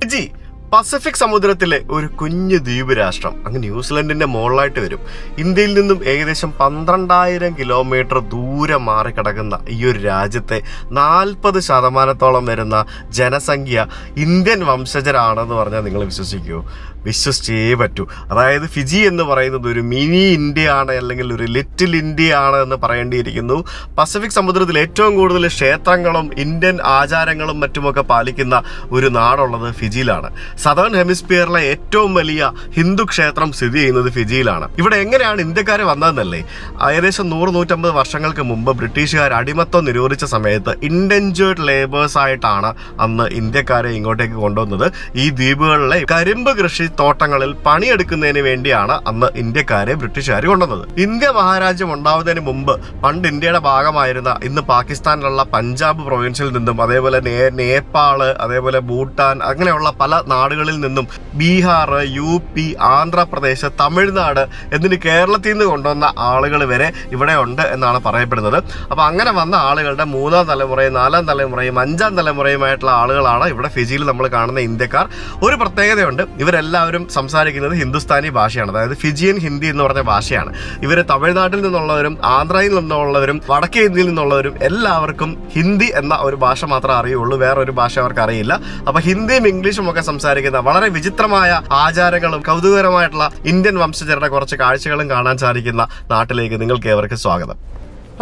Fiji Pacific സമുദ്രത്തിലെ ഒരു കുഞ്ഞു ദ്വീപ് രാഷ്ട്രം. അങ്ങ് ന്യൂസിലൻഡിന്റെ മുകളിലായിട്ട് വരും. ഇന്ത്യയിൽ നിന്നും ഏകദേശം 12,000 കിലോമീറ്റർ ദൂരെ മാറിക്കിടക്കുന്ന ഈ ഒരു രാജ്യത്തെ 40% വരുന്ന ജനസംഖ്യ ഇന്ത്യൻ വംശജരാണെന്ന് പറഞ്ഞാൽ നിങ്ങൾ വിശ്വസിക്കുമോ? വിശ്വസിച്ചേ പറ്റൂ. അതായത് ഫിജി എന്ന് പറയുന്നത് ഒരു മിനി ഇന്ത്യ ആണ്, അല്ലെങ്കിൽ ഒരു ലിറ്റിൽ ഇന്ത്യ ആണ് എന്ന് പറയേണ്ടിയിരിക്കുന്നു. പസഫിക് സമുദ്രത്തിൽ ഏറ്റവും കൂടുതൽ ക്ഷേത്രങ്ങളും ഇന്ത്യൻ ആചാരങ്ങളും മറ്റുമൊക്കെ പാലിക്കുന്ന ഒരു നാടുള്ളത് ഫിജിയിലാണ്. സദേൺ ഹെമിസ്ഫിയറിലെ ഏറ്റവും വലിയ ഹിന്ദു ക്ഷേത്രം സ്ഥിതി ചെയ്യുന്നത് ഫിജിയിലാണ്. ഇവിടെ എങ്ങനെയാണ് ഇന്ത്യക്കാർ വന്നതെന്നല്ലേ? ഏകദേശം 100-150 വർഷങ്ങൾക്ക് മുമ്പ് ബ്രിട്ടീഷുകാർ അടിമത്തം നിരോധിച്ച സമയത്ത് ഇൻഡെഞ്ചേർഡ് ലേബേഴ്സ് ആയിട്ടാണ് അന്ന് ഇന്ത്യക്കാരെ ഇങ്ങോട്ടേക്ക് കൊണ്ടുവന്നത്. ഈ ദ്വീപുകളിലെ കരിമ്പ് കൃഷി തോട്ടങ്ങളിൽ പണിയെടുക്കുന്നതിന് വേണ്ടിയാണ് അന്ന് ഇന്ത്യക്കാരെ ബ്രിട്ടീഷുകാർ കൊണ്ടുവന്നത്. ഇന്ത്യ മഹാരാജ്യം ഉണ്ടാവുന്നതിന് മുമ്പ് പണ്ട് ഇന്ത്യയുടെ ഭാഗമായിരുന്ന ഇന്ന് പാകിസ്ഥാനിലുള്ള പഞ്ചാബ് പ്രൊവിൻസിൽ നിന്നും, അതേപോലെ നേപ്പാള്, അതേപോലെ ഭൂട്ടാൻ, അങ്ങനെയുള്ള പല നാടുകളിൽ നിന്നും, ബീഹാർ, UP, ആന്ധ്രാപ്രദേശ്, തമിഴ്നാട് എന്നിട്ട് കേരളത്തിൽ നിന്ന് കൊണ്ടുവന്ന ആളുകൾ വരെ ഇവിടെ ഉണ്ട് എന്നാണ് പറയപ്പെടുന്നത്. അപ്പൊ അങ്ങനെ വന്ന ആളുകളുടെ 3ാം തലമുറയും 4ാം തലമുറയും 5ാം തലമുറയുമായിട്ടുള്ള ആളുകളാണ് ഇവിടെ ഫിജിയിൽ നമ്മൾ കാണുന്ന ഇന്ത്യക്കാർ. ഒരു പ്രത്യേകതയുണ്ട്, ഇവരെല്ലാവരും സംസാരിക്കുന്നത് ഹിന്ദുസ്ഥാനി ഭാഷയാണ്. അതായത് ഫിജിയൻ ഹിന്ദി എന്ന് പറഞ്ഞ ഭാഷയാണ്. ഇവർ തമിഴ്നാട്ടിൽ നിന്നുള്ളവരും ആന്ധ്രയിൽ നിന്നുള്ളവരും വടക്കേ ഇന്ത്യയിൽ നിന്നുള്ളവരും എല്ലാവർക്കും ഹിന്ദി എന്ന ഒരു ഭാഷ മാത്രമേ അറിയുള്ളൂ, വേറൊരു ഭാഷ അവർക്ക് അറിയില്ല. അപ്പൊ ഹിന്ദിയും ഇംഗ്ലീഷും ഒക്കെ സംസാരിക്കുന്ന വളരെ വിചിത്രമായ ആചാരങ്ങളും കൗതുകരമായിട്ടുള്ള ഇന്ത്യൻ വംശജരുടെ കുറച്ച് കാഴ്ചകളും കാണാൻ സാധിക്കുന്ന നാട്ടിലേക്ക് നിങ്ങൾക്ക് ഏവർക്കും സ്വാഗതം.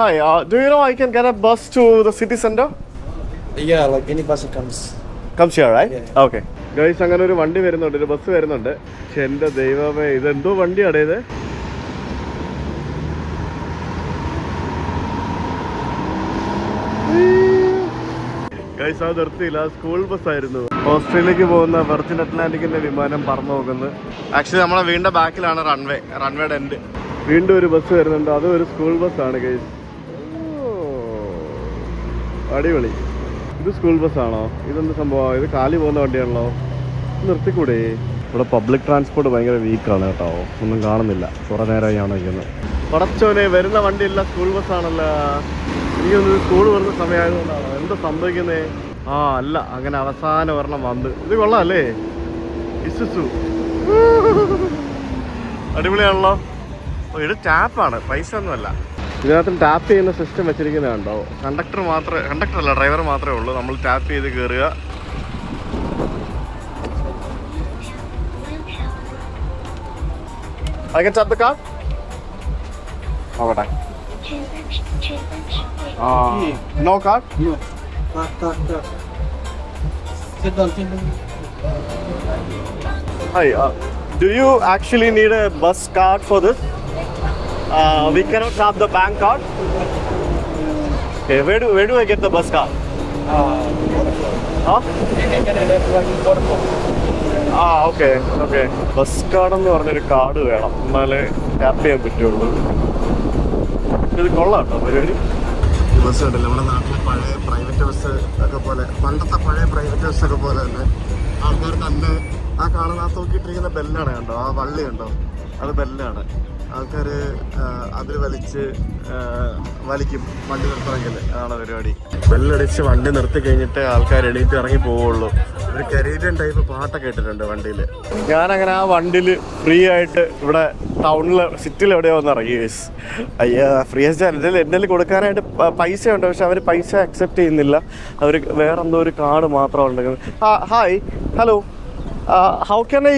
Hi, do you know I can get a bus to the city center? Yeah, like any bus comes here, right? Yeah. Okay. Guys, അങ്ങനെ ഒരു വണ്ടി വരുന്നുണ്ട്, ഒരു ബസ് വരുന്നുണ്ട്. പക്ഷെ എൻ്റെ ദൈവമേ, ഇതെന്തോ വണ്ടിയാണ് ഇത്? ഗൈസ്, അത് നിർത്തിയില്ല, സ്കൂൾ ബസ്സായിരുന്നു. ഓസ്ട്രേലിയക്ക് പോകുന്ന വെർജിൻ അറ്റ്ലാന്റിക്കിന്റെ വിമാനം പറന്നു പോകുന്നത്. ആക്ച്വലി നമ്മളെ വീടിന്റെ ബാക്കിലാണ് റൺവേയുടെ എൻഡ്. വീണ്ടും ഒരു ബസ് വരുന്നുണ്ട്, അതും ഒരു സ്കൂൾ ബസ്സാണ് ഗൈസ്. അടിപൊളി. ഇത് സ്കൂൾ ബസ്സാണോ? ഇതെന്ത് സംഭവം? ഇത് കാലി പോകുന്ന വണ്ടിയാണല്ലോ, നിർത്തിക്കൂടെ? ഇവിടെ പബ്ലിക് ട്രാൻസ്പോർട്ട് ഭയങ്കര വീക്കാണ് കേട്ടോ, ഒന്നും കാണുന്നില്ല. കുറേ നേരമായി ആണ് വയ്ക്കുന്നത്. പടച്ചോനെ, വരുന്ന വണ്ടിയല്ല സ്കൂൾ ബസ്സാണല്ലോ. എനിക്കൊന്ന് സ്കൂൾ വരുന്ന സമയമായതുകൊണ്ടാണോ എന്താ സംഭവിക്കുന്നേ? അല്ല, അങ്ങനെ അവസാനം ഒരെണ്ണം വന്ന്. ഇത് കൊള്ളാമല്ലേ? ഇസുസു അടിപൊളിയാണല്ലോ. ഇത് ടാപ്പാണ്, പൈസ ഒന്നുമല്ല. ഇതിനകത്ത് ടാപ്പ് ചെയ്യുന്ന സിസ്റ്റം വെച്ചിരിക്കുന്നതുണ്ടോ? കണ്ടക്ടറല്ല, ഡ്രൈവർ മാത്രമേ ഉള്ളൂ. നമ്മൾ ടാപ്പ് ചെയ്ത് കയറുക. I can tap the card? നോക്കട്ടെ. No card? No. Card. Sit down. Hi, do you actually need a bus card for this? We cannot tap the bank card. Okay, where do I get the bus card? Okay. Bus card എന്ന് പറഞ്ഞൊരു card വേണം, എന്നാലേ tap ചെയ്യാൻ പറ്റുള്ളൂ. ഇത് കൊള്ളാം കേട്ടോ പരിപാടി. ഈ ബസ് ഉണ്ടല്ലോ, നമ്മുടെ നാട്ടിലെ പഴയ പ്രൈവറ്റ് ബസ് ഒക്കെ പോലെ, പണ്ടത്തെ പഴയ പ്രൈവറ്റ് ബസ് ഒക്കെ പോലെ തന്നെ ആൾക്കാർക്ക് അന്ന് ആ കാണുന്ന ആ തൂക്കിയിട്ടിരിക്കുന്ന ബെല്ലാണ് കണ്ടോ, ആ വള്ളി കണ്ടോ, അത് ബെല്ലാണ്. ആൾക്കാർ അതിൽ വലിക്കും വണ്ടി നിർത്തണമെങ്കിൽ. അതാണ് പരിപാടി. ബെല്ലടിച്ച് വണ്ടി നിർത്തി കഴിഞ്ഞിട്ട് ആൾക്കാർ എണീറ്റ് ഇറങ്ങി പോവുള്ളൂ. ഒരു കനേഡിയൻ ടൈപ്പ് പാട്ടൊക്കെ ഇട്ടിട്ടുണ്ട് വണ്ടിയിൽ. ഞാനങ്ങനെ ആ വണ്ടിയിൽ ഫ്രീ ആയിട്ട് ഇവിടെ ടൗണിൽ സിറ്റിയിൽ എവിടെയോ ഒന്ന് ഇറങ്ങി. ഫ്രീ ആയിട്ട് എന്തെങ്കിലും കൊടുക്കാനായിട്ട് പൈസ ഉണ്ട്, പക്ഷെ അവർ പൈസ അക്സെപ്റ്റ് ചെയ്യുന്നില്ല. അവർ വേറെന്തോ ഒരു കാർഡ് മാത്രമുണ്ട്. Hi, hello, how can I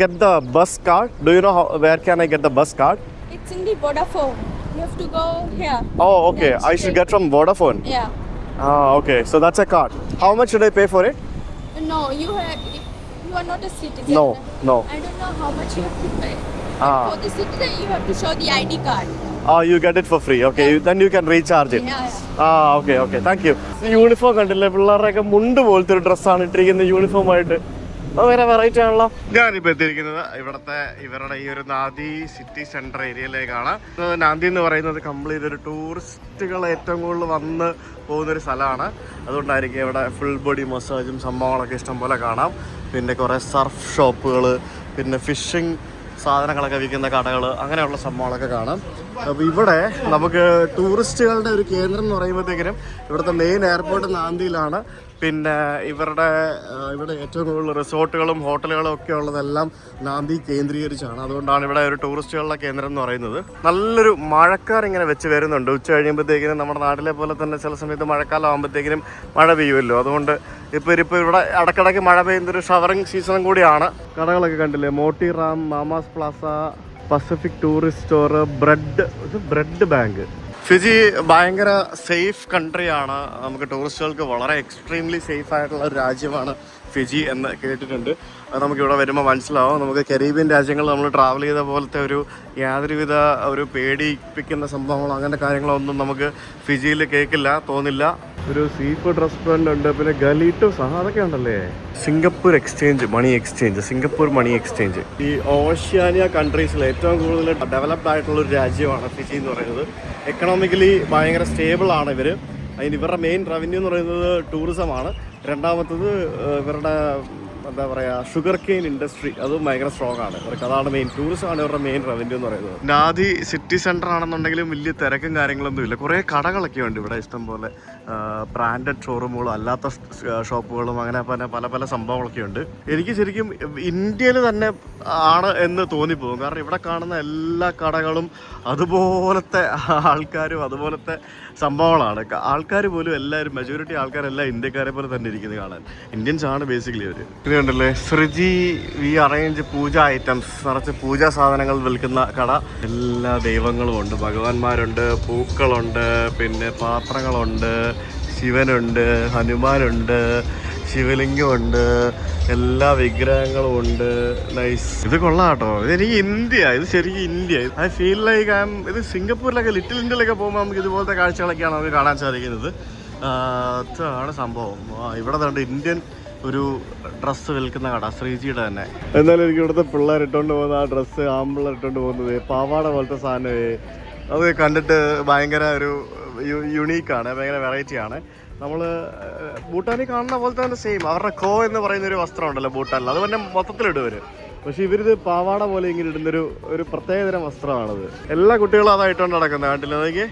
get the bus card? Do you know where can I get the bus card? It's in the Vodafone. You have to go here. Oh, okay. I should get from Vodafone. Yeah. Okay. So that's a card. How much should I pay for it? No, you are not a citizen. No. I don't know how much you have to pay. Ah. For the citizen, you have to show the ID card. You get it for free. Okay. Yeah. Then you can recharge it. Yeah. Okay. Thank you. Uniform കണ്ടില്ലേ, പിള്ളേരുടെയൊക്കെ മുണ്ട് പോലത്തെ ഒരു ഡ്രസ്സാണ് ഇട്ടിരിക്കുന്നത് യൂണിഫോമായിട്ട്. വേറെ variety ആണല്ലോ. ഞാനിപ്പോൾ എത്തിയിരിക്കുന്നത് ഇവരുടെ ഈ ഒരു നാദി സിറ്റി സെൻറ്റർ ഏരിയയിലേക്കാണ്. നാന്ദി എന്ന് പറയുന്നത് കംപ്ലീറ്റ് ഒരു ടൂറിസ്റ്റുകൾ ഏറ്റവും കൂടുതൽ വന്ന് പോകുന്നൊരു സ്ഥലമാണ്. അതുകൊണ്ടായിരിക്കും ഇവിടെ ഫുൾ ബോഡി മസാജും സംഭവങ്ങളൊക്കെ ഇഷ്ടംപോലെ കാണാം. പിന്നെ കുറേ സർഫ് ഷോപ്പുകൾ, പിന്നെ ഫിഷിംഗ് സാധനങ്ങളൊക്കെ വിൽക്കുന്ന കടകൾ, അങ്ങനെയുള്ള സംഭവങ്ങളൊക്കെ കാണാം. അപ്പോൾ ഇവിടെ നമുക്ക് ടൂറിസ്റ്റുകളുടെ ഒരു കേന്ദ്രം എന്ന് പറയുമ്പോഴത്തേക്കിനും ഇവിടുത്തെ മെയിൻ എയർപോർട്ട് നാന്ദിയിലാണ്. പിന്നെ ഇവിടെ ഏറ്റവും കൂടുതൽ റിസോർട്ടുകളും ഹോട്ടലുകളും ഒക്കെ ഉള്ളതെല്ലാം നാന്ദി കേന്ദ്രീകരിച്ചാണ്. അതുകൊണ്ടാണ് ഇവിടെ ഒരു ടൂറിസ്റ്റുകളുടെ കേന്ദ്രം എന്ന് പറയുന്നത്. നല്ലൊരു മഴക്കാർ ഇങ്ങനെ വെച്ച് വരുന്നുണ്ട്. ഉച്ച കഴിയുമ്പോഴത്തേക്കിനും നമ്മുടെ നാട്ടിലെ പോലെ തന്നെ ചില സമയത്ത് മഴക്കാലം ആകുമ്പോഴത്തേക്കിനും മഴ പെയ്യുമല്ലോ. അതുകൊണ്ട് ഇപ്പോൾ ഇവിടെ ഇടയ്ക്കിടയ്ക്ക് മഴ പെയ്യുന്നൊരു ഷവറിങ് സീസണും കൂടിയാണ്. കടകളൊക്കെ കണ്ടില്ലേ, Moti Ram, Mama's Plaza, Pacific tourist store, bread bank. Fiji ഭയങ്കര സേഫ് കൺട്രിയാണ്. നമുക്ക് ടൂറിസ്റ്റുകൾക്ക് വളരെ എക്സ്ട്രീംലി സേഫ് ആയിട്ടുള്ള ഒരു രാജ്യമാണ് ഫിജി എന്ന് കേട്ടിട്ടുണ്ട്. അത് നമുക്കിവിടെ വരുമ്പോൾ മനസ്സിലാവും. നമുക്ക് കരീബിയൻ രാജ്യങ്ങളിൽ നമ്മൾ ട്രാവൽ ചെയ്ത പോലത്തെ യാതൊരുവിധ പേടിപ്പിക്കുന്ന സംഭവങ്ങളോ അങ്ങനത്തെ കാര്യങ്ങളൊന്നും നമുക്ക് ഫിജിയിൽ കേൾക്കില്ല, തോന്നില്ല. ഒരു സീ ഫുഡ് റെസ്റ്റോറൻറ്റ് ഉണ്ട്, പിന്നെ ഗലീറ്റോസ് അതൊക്കെ ഉണ്ടല്ലേ. സിംഗപ്പൂർ മണി എക്സ്ചേഞ്ച് ഈ ഓഷ്യാനിയ കൺട്രീസിൽ ഏറ്റവും കൂടുതൽ ഡെവലപ്ഡ് ആയിട്ടുള്ള ഒരു രാജ്യമാണ് ഫിജി എന്ന് പറയുന്നത്. എക്കണോമിക്കലി ഭയങ്കര സ്റ്റേബിൾ ആണ് ഇവർ. ഇവരുടെ മെയിൻ റവന്യൂ എന്ന് പറയുന്നത് ടൂറിസമാണ്. രണ്ടാമത്തത് ഇവരുടെ എന്താ പറയുക, ഷുഗർ കെയിൻ ഇൻഡസ്ട്രി, അതും ഭയങ്കര സ്ട്രോങ് ആണ് ഇവർക്ക്. അതാണ് മെയിൻ, ടൂറിസമാണ് ഇവരുടെ മെയിൻ റവന്യൂ എന്ന് പറയുന്നത്. നാദി സിറ്റി സെൻറ്റർ ആണെന്നുണ്ടെങ്കിലും വലിയ തിരക്കും കാര്യങ്ങളൊന്നും ഇല്ല. കുറേ കടകളൊക്കെ ഉണ്ട് ഇവിടെ, ഇഷ്ടം പോലെ ബ്രാൻഡഡ് ഷോറൂമുകളും അല്ലാത്ത ഷോപ്പുകളും അങ്ങനെ പല സംഭവങ്ങളൊക്കെ ഉണ്ട്. എനിക്ക് ശരിക്കും ഇന്ത്യയിൽ തന്നെ ആണ് എന്ന് തോന്നിപ്പോകും. കാരണം ഇവിടെ കാണുന്ന എല്ലാ കടകളും അതുപോലത്തെ ആൾക്കാരും അതുപോലത്തെ സംഭവങ്ങളാണ്. ആൾക്കാർ പോലും എല്ലാവരും, മെജോറിറ്റി ആൾക്കാരെല്ലാം ഇന്ത്യക്കാരെ പോലെ തന്നെ ഇരിക്കുന്നത് കാണാൻ. ഇന്ത്യൻസ് ആണ് ബേസിക്കലി അവർ. ഇത് കണ്ടല്ലേ, ശ്രീജി വി അറേഞ്ച് പൂജ ഐറ്റംസ്, നിറച്ച് പൂജാ സാധനങ്ങൾ വിൽക്കുന്ന കട. എല്ലാ ദൈവങ്ങളും ഉണ്ട്, ഭഗവാന്മാരുണ്ട്, പൂക്കളുണ്ട്, പിന്നെ പാത്രങ്ങളുണ്ട്, ശിവനുണ്ട്, ഹനുമാനുണ്ട്, ശിവലിംഗമുണ്ട്, എല്ലാ വിഗ്രഹങ്ങളും ഉണ്ട്. നൈസ്. ഇത് കൊള്ളാം കേട്ടോ. ഇതെനിക്ക് ഇത് ശരിക്കും ഇന്ത്യ. ഐ ഫീൽ ലൈക്ക് ഇത് സിംഗപ്പൂരിലൊക്കെ, ലിറ്റിൽ ഇന്ത്യയിലൊക്കെ പോകുമ്പോൾ നമുക്ക് ഇതുപോലത്തെ കാഴ്ചകളൊക്കെയാണ് നമുക്ക് കാണാൻ സാധിക്കുന്നത്. അതാണ് സംഭവം. ഇവിടെ തന്നെ ഇന്ത്യൻ ഒരു ഡ്രസ്സ് വിൽക്കുന്ന കട, ശ്രീജിയുടെ തന്നെ. എന്നാലും എനിക്ക് ഇവിടുത്തെ പിള്ളേർ ഇട്ടുകൊണ്ട് പോകുന്ന ആ ഡ്രസ്സ്, ആമ്പിള്ളേർ ഇട്ടുകൊണ്ട് പോകുന്നത് പാവാട പോലത്തെ സാധനമേ, അത് കണ്ടിട്ട് ഭയങ്കര ഒരു യുണീക്കാണ്, ഭയങ്കര വെറൈറ്റിയാണ്. നമ്മൾ ഭൂട്ടാനിൽ കാണുന്ന പോലത്തെ തന്നെ സെയിം. അവരുടെ ഖോ എന്ന് പറയുന്നൊരു വസ്ത്രം ഉണ്ടല്ലോ ഭൂട്ടാനിൽ, അത് തന്നെ മൊത്തത്തിലിടുവർ. പക്ഷേ ഇവരിത് പാവാട പോലെ ഇങ്ങനെ ഇടുന്നൊരു പ്രത്യേകതരം വസ്ത്രമാണത്. എല്ലാ കുട്ടികളും അതായിട്ടാണ് നടക്കുന്നത്. നാട്ടിൽ അതൊക്കെ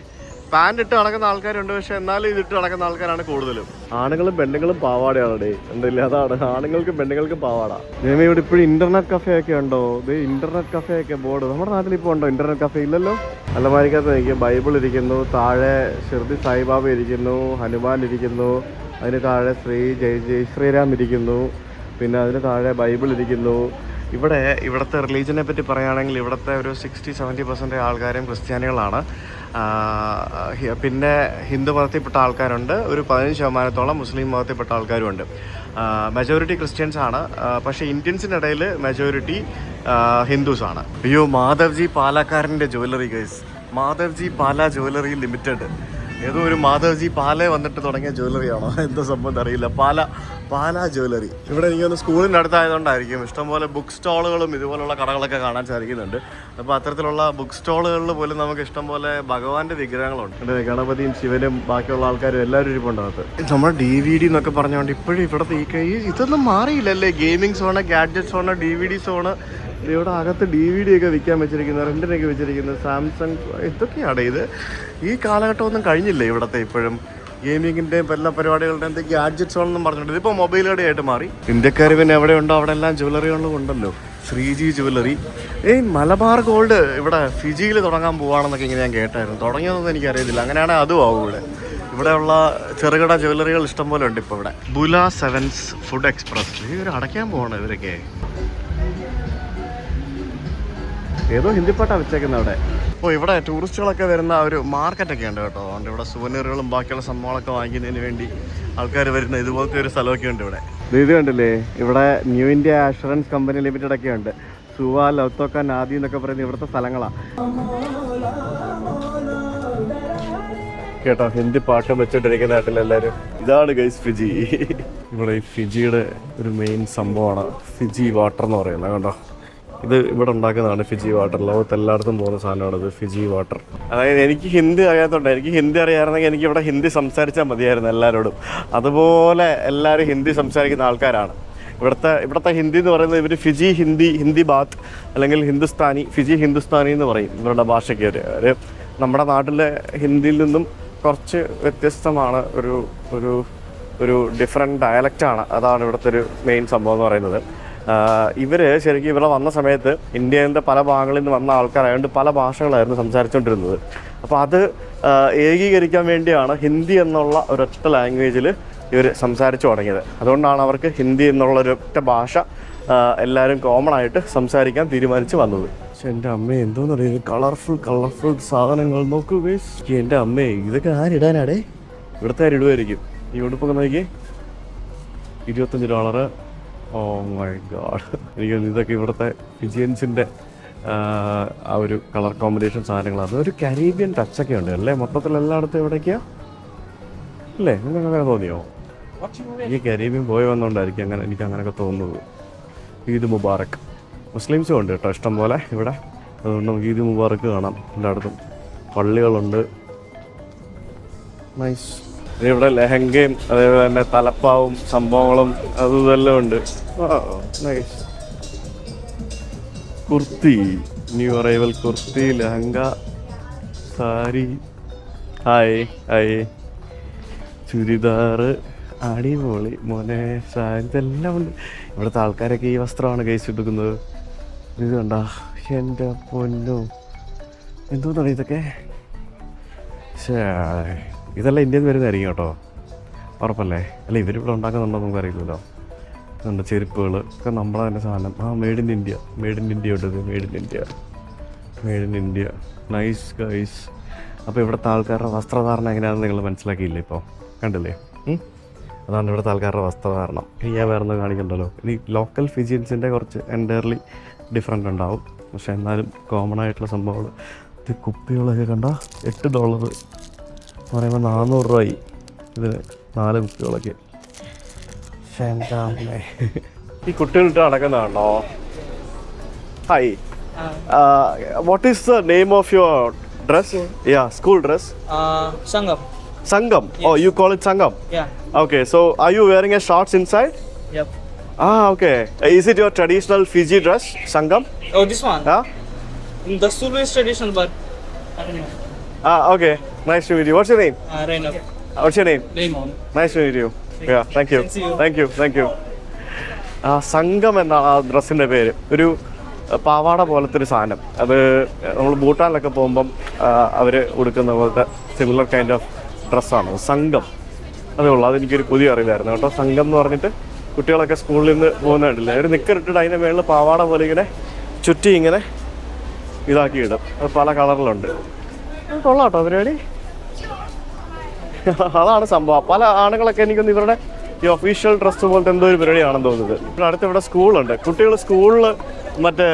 പാൻറ് ഇട്ട് നടക്കുന്ന ആൾക്കാരുണ്ട്, പക്ഷെ എന്നാലും ഇതിട്ട് നടക്കുന്ന ആൾക്കാരാണ് കൂടുതലും. ആണുങ്ങളും പെണ്ണുങ്ങളും പാവാടയാണ് ഉണ്ടല്ലേ, അതാണ് ആണുങ്ങൾക്കും പെണ്ണുങ്ങൾക്കും പാവാട. ഞാൻ ഇവിടെ ഇപ്പോഴും ഇന്റർനെറ്റ് കഫേ ഒക്കെ ഉണ്ടോ? ഇത് ഇന്റർനെറ്റ് കഫേ ഒക്കെ ബോർഡ്. നമ്മുടെ നാട്ടിൽ ഇപ്പോൾ ഉണ്ടോ ഇന്റർനെറ്റ് കഫേ? ഇല്ലല്ലോ. അലമാരിക്കകത്ത് എനിക്ക് ബൈബിൾ ഇരിക്കുന്നു, താഴെ ഷിർദി സായിബാബ ഇരിക്കുന്നു, ഹനുമാൻ ഇരിക്കുന്നു, അതിന് താഴെ ജയ് ശ്രീരാം ഇരിക്കുന്നു, പിന്നെ അതിന് താഴെ ബൈബിൾ ഇരിക്കുന്നു. ഇവിടുത്തെ റിലീജിയനെ പറ്റി പറയുകയാണെങ്കിൽ ഇവിടുത്തെ ഒരു 60-70% ആൾക്കാരും ക്രിസ്ത്യാനികളാണ്. പിന്നെ ഹിന്ദു മതത്തിൽപ്പെട്ട ആൾക്കാരുണ്ട്, ഒരു 15% മുസ്ലിം മതത്തിൽപ്പെട്ട ആൾക്കാരുമുണ്ട്. മെജോറിറ്റി ക്രിസ്ത്യൻസ് ആണ്, പക്ഷേ ഇന്ത്യൻസിൻ്റെ ഇടയിൽ മെജോറിറ്റി ഹിന്ദുസാണ്. അയ്യോ, മാധവ്ജി പാലക്കാരൻ്റെ ജ്വല്ലറി ഗൈസ്, മാധവ്ജി പാല ജ്വല്ലറി ലിമിറ്റഡ്. ഏതോ ഒരു മാധവ്ജി പാല വന്നിട്ട് തുടങ്ങിയ ജ്വല്ലറിയാണോ എന്താ സംഭവം അറിയില്ല. പാല ജ്വല്ലറി. ഇവിടെ എനിക്കൊന്ന് സ്കൂളിൻ്റെ അടുത്തായതുകൊണ്ടായിരിക്കും ഇഷ്ടംപോലെ ബുക്ക് സ്റ്റോളുകളും ഇതുപോലുള്ള കടകളൊക്കെ കാണാൻ സാധിക്കുന്നുണ്ട്. അപ്പോൾ അത്തരത്തിലുള്ള ബുക്ക് സ്റ്റോളുകളിൽ പോലും നമുക്ക് ഇഷ്ടംപോലെ ഭഗവാന്റെ വിഗ്രഹങ്ങളുണ്ട്. ഗണപതിയും ശിവനും ബാക്കിയുള്ള ആൾക്കാരും എല്ലാവരും ഇരിപ്പുണ്ടകത്ത്. നമ്മുടെ DVD എന്നൊക്കെ പറഞ്ഞുകൊണ്ട് ഇപ്പോഴും ഇവിടുത്തെ ഇതൊന്നും മാറിയില്ലല്ലേ. Gaming zone, gadget zone, DVD zone, ഇവിടെ അകത്ത് DVD ഒക്കെ വിൽക്കാൻ വെച്ചിരിക്കുന്നത്, റെൻറ്റിനൊക്കെ വെച്ചിരിക്കുന്നത്, സാംസങ്, ഇതൊക്കെയാണ്. ഈ കാലഘട്ടമൊന്നും കഴിഞ്ഞില്ലേ ഇവിടുത്തെ. ഇപ്പോഴും ഗെയിമിങ്ങിൻ്റെ എല്ലാ പരിപാടികളുടെ എന്തെങ്കിലും ഗാഡ്ജറ്റ്സ് ആണെന്നും പറഞ്ഞിട്ടുണ്ട്. ഇതിപ്പോൾ മൊബൈൽ കടയായിട്ട് മാറി. ഇന്ത്യക്കാർ പിന്നെ എവിടെ ഉണ്ടോ അവിടെ എല്ലാം ജ്വല്ലറികളും ഉണ്ടല്ലോ. ശ്രീജി ജ്വല്ലറി. മലബാർ ഗോൾഡ് ഇവിടെ ഫിജിയിൽ തുടങ്ങാൻ പോവാണെന്നൊക്കെ ഇങ്ങനെ ഞാൻ കേട്ടായിരുന്നു. തുടങ്ങിയതൊന്നും എനിക്കറിയത്തില്ല. അങ്ങനെയാണെങ്കിൽ അതും ആവും. ഇവിടെയുള്ള ചെറുകിട ജ്വല്ലറികൾ ഇഷ്ടംപോലെ ഉണ്ട് ഇപ്പോൾ ഇവിടെ. Bula 7's food express. ഇവർ അടയ്ക്കാൻ പോകണം ഇവരൊക്കെ. ഏതോ ഹിന്ദിപ്പാട്ടാണ് വെച്ചേക്കുന്നത് അവിടെ. അപ്പോൾ ഇവിടെ ടൂറിസ്റ്റുകളൊക്കെ വരുന്ന ഒരു മാർക്കറ്റൊക്കെ ഉണ്ട് കേട്ടോ. അതുകൊണ്ട് ഇവിടെ സുവനീറുകളും ബാക്കിയുള്ള സംഭവങ്ങളൊക്കെ വാങ്ങിക്കുന്നതിന് വേണ്ടി ആൾക്കാർ വരുന്ന ഇതുപോലത്തെ ഒരു സ്ഥലമൊക്കെ ഉണ്ട് ഇവിടെ. ഇത് കണ്ടില്ലേ, ഇവിടെ new India assurance company limited ഒക്കെ ഉണ്ട്. സുവ, ലൗത്തോക്ക, നാദി എന്നൊക്കെ പറയുന്ന ഇവിടുത്തെ സ്ഥലങ്ങളാണ് കേട്ടോ. ഹിന്ദി പാട്ടും വെച്ചിട്ടിരിക്കുന്ന നാട്ടിൽ എല്ലാവരും. ഇതാണ് ഗൈസ് ഫിജി. ഇവിടെ ഈ ഫിജിയുടെ ഒരു മെയിൻ സംഭവമാണ് ഫിജി വാട്ടർ എന്ന് പറയുന്നത്. കണ്ടോ, ഇത് ഇവിടെ ഉണ്ടാക്കുന്നതാണ് ഫിജി വാട്ടർ. ലോകത്ത് എല്ലായിടത്തും പോകുന്ന സാധനമാണ് ഇത് ഫിജി വാട്ടർ. അതായത് എനിക്ക് ഹിന്ദി അറിയാത്തതുകൊണ്ട്, എനിക്ക് ഹിന്ദി അറിയാമായിരുന്നെങ്കിൽ എനിക്ക് ഇവിടെ ഹിന്ദി സംസാരിച്ചാൽ മതിയായിരുന്നു എല്ലാവരോടും. അതുപോലെ എല്ലാവരും ഹിന്ദി സംസാരിക്കുന്ന ആൾക്കാരാണ്. ഇവിടുത്തെ ഹിന്ദി എന്ന് പറയുന്നത് ഇവർ ഫിജി ഹിന്ദി ബാത്ത് അല്ലെങ്കിൽ ഫിജി ഹിന്ദുസ്ഥാനി എന്ന് പറയും ഇവരുടെ ഭാഷയ്ക്ക്. ഒരു നമ്മുടെ നാട്ടിലെ ഹിന്ദിയിൽ നിന്നും കുറച്ച് വ്യത്യസ്തമാണ്, ഒരു ഡിഫറെൻറ്റ് ഡയലക്റ്റാണ്. അതാണ് ഇവിടുത്തെ ഒരു മെയിൻ സംഭവം എന്ന് പറയുന്നത്. ഇവർ ശരിക്കും ഇവിടെ വന്ന സമയത്ത് ഇന്ത്യയിലെ പല ഭാഗങ്ങളിൽ നിന്ന് വന്ന ആൾക്കാരായതുകൊണ്ട് പല ഭാഷകളായിരുന്നു സംസാരിച്ചുകൊണ്ടിരുന്നത്. അപ്പോൾ അത് ഏകീകരിക്കാൻ വേണ്ടിയാണ് ഹിന്ദി എന്നുള്ള ഒരൊറ്റ ലാംഗ്വേജിൽ ഇവർ സംസാരിച്ചു തുടങ്ങിയത്. അതുകൊണ്ടാണ് അവർക്ക് ഹിന്ദി എന്നുള്ള ഒരൊറ്റ ഭാഷ എല്ലാവരും കോമൺ ആയിട്ട് സംസാരിക്കാൻ തീരുമാനിച്ച് വന്നത്. പക്ഷെ എൻ്റെ അമ്മേ എന്തോന്ന് പറയുന്നത്, കളർഫുൾ സാധനങ്ങൾ നോക്കൂ ഗയ്സ്. എൻ്റെ അമ്മേ ഇതൊക്കെ ആരിടാനാടേ? ഇവിടുത്തെ ആരിടുമായിരിക്കും. ഈ ഉടുപ്പൊക്കെ നോക്കി $25. Oh my god. എനിക്ക് ഇതൊക്കെ ഇവിടുത്തെ ഫിജിയൻസിൻ്റെ ആ ഒരു കളർ കോമ്പിനേഷൻ സാധനങ്ങളാണ്. അതൊരു കരീബിയൻ ടച്ചൊക്കെ ഉണ്ട് അല്ലേ മൊത്തത്തിൽ എല്ലായിടത്തും എവിടേക്കാ അല്ലേ? നിങ്ങൾക്ക് അങ്ങനെ തോന്നിയോ? ഈ കരീബിയൻ പോയി വന്നുകൊണ്ടായിരിക്കും എനിക്ക് അങ്ങനെയൊക്കെ തോന്നുന്നത്. ഈദ് മുബാറക്ക്. മുസ്ലിംസും ഉണ്ട് കേട്ടോ ഇഷ്ടം പോലെ ഇവിടെ. അതുകൊണ്ട് നമുക്ക് ഈദ് മുബാറക്ക് കാണാം. എല്ലായിടത്തും പള്ളികളുണ്ട്. നൈസ്. ഇവിടെ ലെഹങ്കയും അതേപോലെ തന്നെ തലപ്പാവും സംഭവങ്ങളും അതും ഇതെല്ലാം ഉണ്ട്. Nice. Kurti, new arrival kurti, lehenga, sari, hi churidar, അടിപൊളി മോനെ. സാരി ഇതെല്ലാം ഉണ്ട്. ഇവിടുത്തെ ആൾക്കാരൊക്കെ ഈ വസ്ത്രമാണ് കേസ് എടുക്കുന്നത്. ഇത് കണ്ട എൻ്റെ പൊന്നോ, എന്തോന്നാണ് ഇതൊക്കെ? ഇതെല്ലാം ഇന്ത്യയിൽ നിന്ന് വരുന്നതായിരിക്കും കേട്ടോ, ഉറപ്പല്ലേ? അല്ല ഇവരിവിടെ ഉണ്ടാക്കുന്നുണ്ടോ നമുക്ക് അറിയില്ലല്ലോ. ഉണ്ട് ചെരുപ്പുകൾ ഒക്കെ നമ്മളെ തന്നെ സാധനം. മെയ്ഡ് ഇൻ ഇന്ത്യ ഉണ്ട്. Made in India. Nice guys. അപ്പോൾ ഇവിടുത്തെ ആൾക്കാരുടെ വസ്ത്രധാരണം എങ്ങനെയാണെന്ന് നിങ്ങൾ മനസ്സിലാക്കിയില്ലേ ഇപ്പോൾ? കണ്ടില്ലേ? അതാണ് ഇവിടുത്തെ ആൾക്കാരുടെ വസ്ത്രധാരണം. ഞാൻ വേറെ കാണിക്കണ്ടല്ലോ. ഇനി ലോക്കൽ ഫിജിയൻസിൻ്റെ കുറച്ച് എൻറ്റയർലി ഡിഫറെൻ്റ് ഉണ്ടാവും. പക്ഷെ എന്നാലും കോമൺ ആയിട്ടുള്ള സംഭവങ്ങൾ. ഇത് കുപ്പികളൊക്കെ കണ്ട $8 പറയുമ്പോൾ 400 രൂപയായി ഇതിന് 4 കുപ്പികളൊക്കെ. ഈ കുട്ടികളിട്ട് നടക്കുന്നതാണോ? Hi, what is the name of your dress? School dress. Sangam. Yes. Oh, you call it Sangam? Yeah. Okay, so are you wearing a shorts inside? Yep. Okay. Is it your traditional Fiji dress, Sangam? Oh, this one? Huh? The Sulu is traditional, but I don't know. Okay. Nice to meet you. What's your name? Raina. What's your name? Raymond. Nice to meet you. Yeah, thank you. Thank you. സംഘം എന്നാണ് ആ ഡ്രസ്സിൻ്റെ പേര്. ഒരു പാവാട പോലത്തെ ഒരു സാധനം. അത് നമ്മൾ ഭൂട്ടാനിലൊക്കെ പോകുമ്പം അവർ ഉടുക്കുന്ന പോലത്തെ സിമിലർ കൈൻഡ് ഓഫ് ഡ്രസ്സാണ് സംഘം. അതേ ഉള്ളൂ. അതെനിക്കൊരു പുതിയ അറിവായിരുന്നു കേട്ടോ. സംഘം എന്ന് പറഞ്ഞിട്ട് കുട്ടികളൊക്കെ സ്കൂളിൽ നിന്ന് പോകുന്നുണ്ടല്ലേ, അവർ നിക്കറിട്ടിട്ട് അതിൻ്റെ മേളിൽ പാവാട പോലെ ഇങ്ങനെ ചുറ്റി ഇങ്ങനെ ഇതാക്കിയിടും. അത് പല കളറിലുണ്ട്. കൊള്ളാം കേട്ടോ പരിപാടി. അതാണ് സംഭവം. പല ആണുങ്ങളൊക്കെ എനിക്കൊന്ന് ഇവരുടെ ഈ ഒഫീഷ്യൽ ഡ്രസ്സ് പോലത്തെ എന്തോ ഒരു പരിപാടിയാണെന്ന് തോന്നുന്നത്. ഇവിടെ അടുത്തിവിടെ സ്കൂളുണ്ട്. കുട്ടികൾ സ്കൂളിൽ മറ്റേ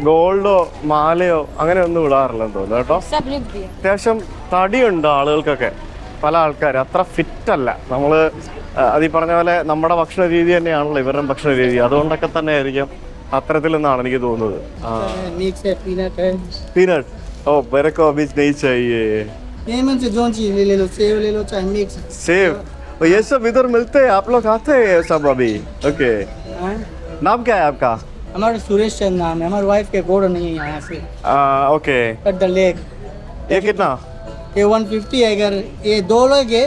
ഗോൾഡോ മാലയോ അങ്ങനെ ഒന്നും വിടാറില്ലെന്ന് തോന്നുന്നു കേട്ടോ. അത്യാവശ്യം തടിയുണ്ട് ആളുകൾക്കൊക്കെ. പല ആൾക്കാർ അത്ര ഫിറ്റല്ല. നമ്മൾ അത് ഈ പറഞ്ഞ പോലെ നമ്മുടെ ഭക്ഷണ രീതി തന്നെയാണല്ലോ ഇവരുടെ ഭക്ഷണ രീതി. അതുകൊണ്ടൊക്കെ തന്നെ ആയിരിക്കും അത്തരത്തിലെന്നാണ് എനിക്ക് തോന്നുന്നത്. पीनट ओ मेरे को अभी नहीं चाहिए. ये में से जो चीज ले लो, सेव ले लो चाहे मिक्स सेव. और ये सब इधर मिलते हैं, आप लोग खाते हैं ये सब अभी? ओके. नाम क्या है आपका? हमारा सुरेश चंद नाम है. हमारी वाइफ के गोड़ नहीं है यहाँ से. ओके. Cut the leg. ये कितना? ये 150 है. अगर ये 2 लोगे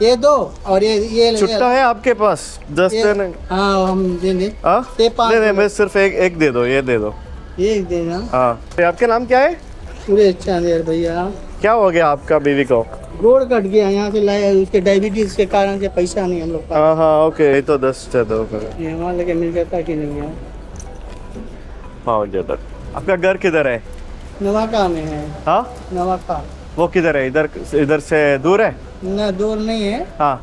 ये 2 और ये छुट्टा है आपके पास? 10 देने? हाँ हम दे दे. नहीं मैं सिर्फ एक दे दो. ये दे दो. एक देना. हाँ. आपका नाम क्या है? सुरेश चंद भैया. क्या हो गया आपका बीवी को? गोड़ कट गया यहाँ से लाया. उसके डायबिटीज के कारण से पैसा नहीं हम लोग का. हाँ ओके. ये तो 10 दे दो. ये वहाँ लेके मिल जाता कि नहीं है. आपका घर किधर है? नवाका में है. हाँ नवाका. वो किधर है? इधर से दूर है? ना दूर नहीं है. हाँ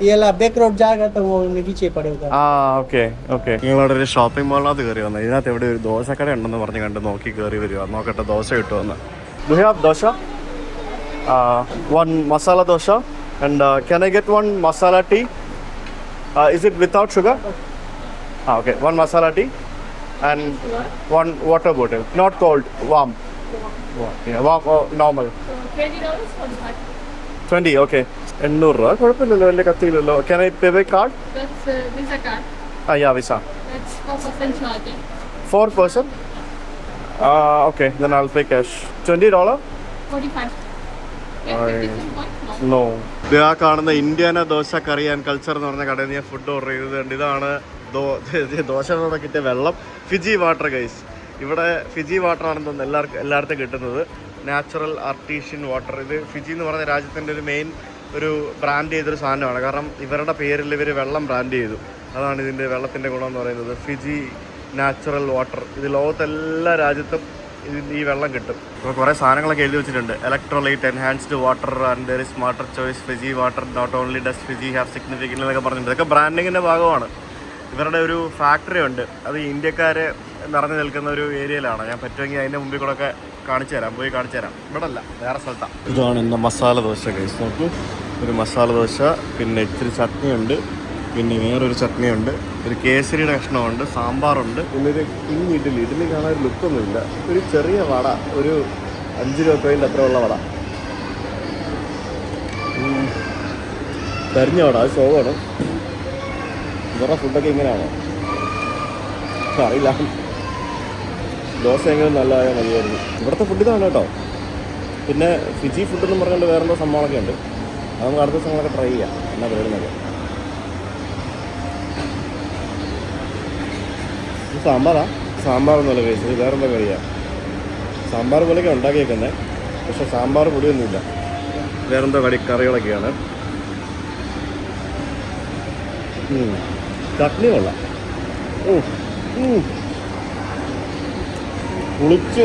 ये ला बैक रोड जाएगा तो वो नीचे पड़ेगा. ഓക്കെ. നിങ്ങളവിടെ ഒരു ഷോപ്പിംഗ് മാളിനകത്ത് കയറി വന്നത്. ഇതിനകത്ത് എവിടെ ഒരു ദോശക്കട ഉണ്ടെന്ന് പറഞ്ഞ് കണ്ട് നോക്കി കയറി വരിക. നോക്കട്ടെ ദോശ കിട്ടുമെന്ന്. Do you have dosa? 1 masala dosa and can I get 1 masala tea? Is it without sugar? Okay. 1 masala tea and 1 water bottle. Not cold, warm. Yeah, warm or normal. $20 for the card. 20, okay. 800 രൂപ. കുഴപ്പമില്ലല്ലോ, വലിയ കത്തിയില്ലല്ലോ. Can I pay by card? That's Visa card. Yeah, visa. That's 4% charging. 4 person? Okay, then I'll pay cash. $20? 45. Yeah, Alright. 50 cent point? No. No. ഇത് ആ കാണുന്ന Indiana dosa curry and culture എന്ന് പറഞ്ഞ കടയിൽ ഞാൻ ഫുഡ് ഓർഡർ ചെയ്തതുണ്ട്. ഇതാണ് ദോശയോടെ കിട്ടിയ വെള്ളം, ഫിജി വാട്ടർ ഗൈസ്. ഇവിടെ ഫിജി വാട്ടർ ആണെന്ന് തോന്നുന്നു എല്ലായിടത്തും കിട്ടുന്നത്. Natural artesian water. ഇത് ഫിജി എന്ന് പറഞ്ഞ രാജ്യത്തിൻ്റെ ഒരു മെയിൻ ഒരു ബ്രാൻഡ് ചെയ്തൊരു സാധനമാണ്. കാരണം ഇവരുടെ പേരിൽ ഇവർ വെള്ളം ബ്രാൻഡ് ചെയ്തു. അതാണ് ഇതിൻ്റെ വെള്ളത്തിൻ്റെ ഗുണം എന്ന് പറയുന്നത്. Fiji natural water. ഇത് ലോകത്തെല്ലാ രാജ്യത്തും ഈ വെള്ളം കിട്ടും. അപ്പോൾ കുറേ സാധനങ്ങളൊക്കെ എഴുതി വെച്ചിട്ടുണ്ട്. Electrolyte enhanced water and there is smarter choice Fiji water not only does Fiji have significant എന്നൊക്കെ പറഞ്ഞിട്ടുണ്ട്. ഇതൊക്കെ ബ്രാൻഡിങ്ങിൻ്റെ ഭാഗമാണ്. ഇവരുടെ ഒരു ഫാക്ടറി ഉണ്ട്. അത് ഇന്ത്യക്കാർ നിറഞ്ഞു നിൽക്കുന്ന ഒരു ഏരിയയിലാണ്. ഞാൻ പറ്റുമെങ്കിൽ അതിൻ്റെ മുമ്പിൽ കൂടെ ഒക്കെ പോയി കാണിച്ചു തരാം. ഇവിടെ അല്ല, വേറെ സ്ഥലത്താണ്. ഇതാണ് ഇന്ന് മസാല ദോശ ഗൈസ്. നോക്കൂ, ഒരു മസാല ദോശ, പിന്നെ ഇച്ചിരി ചട്നിയുണ്ട്, പിന്നെ വേറൊരു ചട്നിയുണ്ട്, ഒരു കേസരിയുടെ കഷ്ണമുണ്ട്, സാമ്പാറുണ്ട്, പിന്നെ ഒരു കുഞ്ഞ് ഇഡ്ഡലി കാണാൻ ഒരു ലുക്കൊന്നുമില്ല. ഒരു ചെറിയ വട, ഒരു 5 രൂപയിൽ അത്ര ഉള്ള വട, കരിഞ്ഞ വട. അത് ശോകമാണ്. ഇവരുടെ ഫുഡൊക്കെ ഇങ്ങനെയാണോ അറിയില്ല. ദോശ എങ്കിലും നല്ലതായാൽ മതിയായിരുന്നു. ഇവിടുത്തെ ഫുഡ് ഇതാണ് കേട്ടോ. പിന്നെ ഫിജി ഫുഡ് എന്ന് പറഞ്ഞുകൊണ്ട് വേറെന്തോ സംഭവങ്ങളൊക്കെ ഉണ്ട്. അത് നമുക്ക് അടുത്ത ദിവസങ്ങളൊക്കെ ട്രൈ ചെയ്യാം. എന്നാ പറയുന്നതൊക്കെ ഇത് സാമ്പാറൊന്നുമല്ല കഴിച്ചത്. വേറെന്തോ കറിയാണ്. സാമ്പാർ പോലെയൊക്കെ ഉണ്ടാക്കിയേക്കുന്നത്, പക്ഷെ സാമ്പാർ പൊടിയൊന്നുമില്ല. വേറെന്തോ കറികളൊക്കെയാണ്. ചട്നി കൊള്ളാം. കുളിച്ച്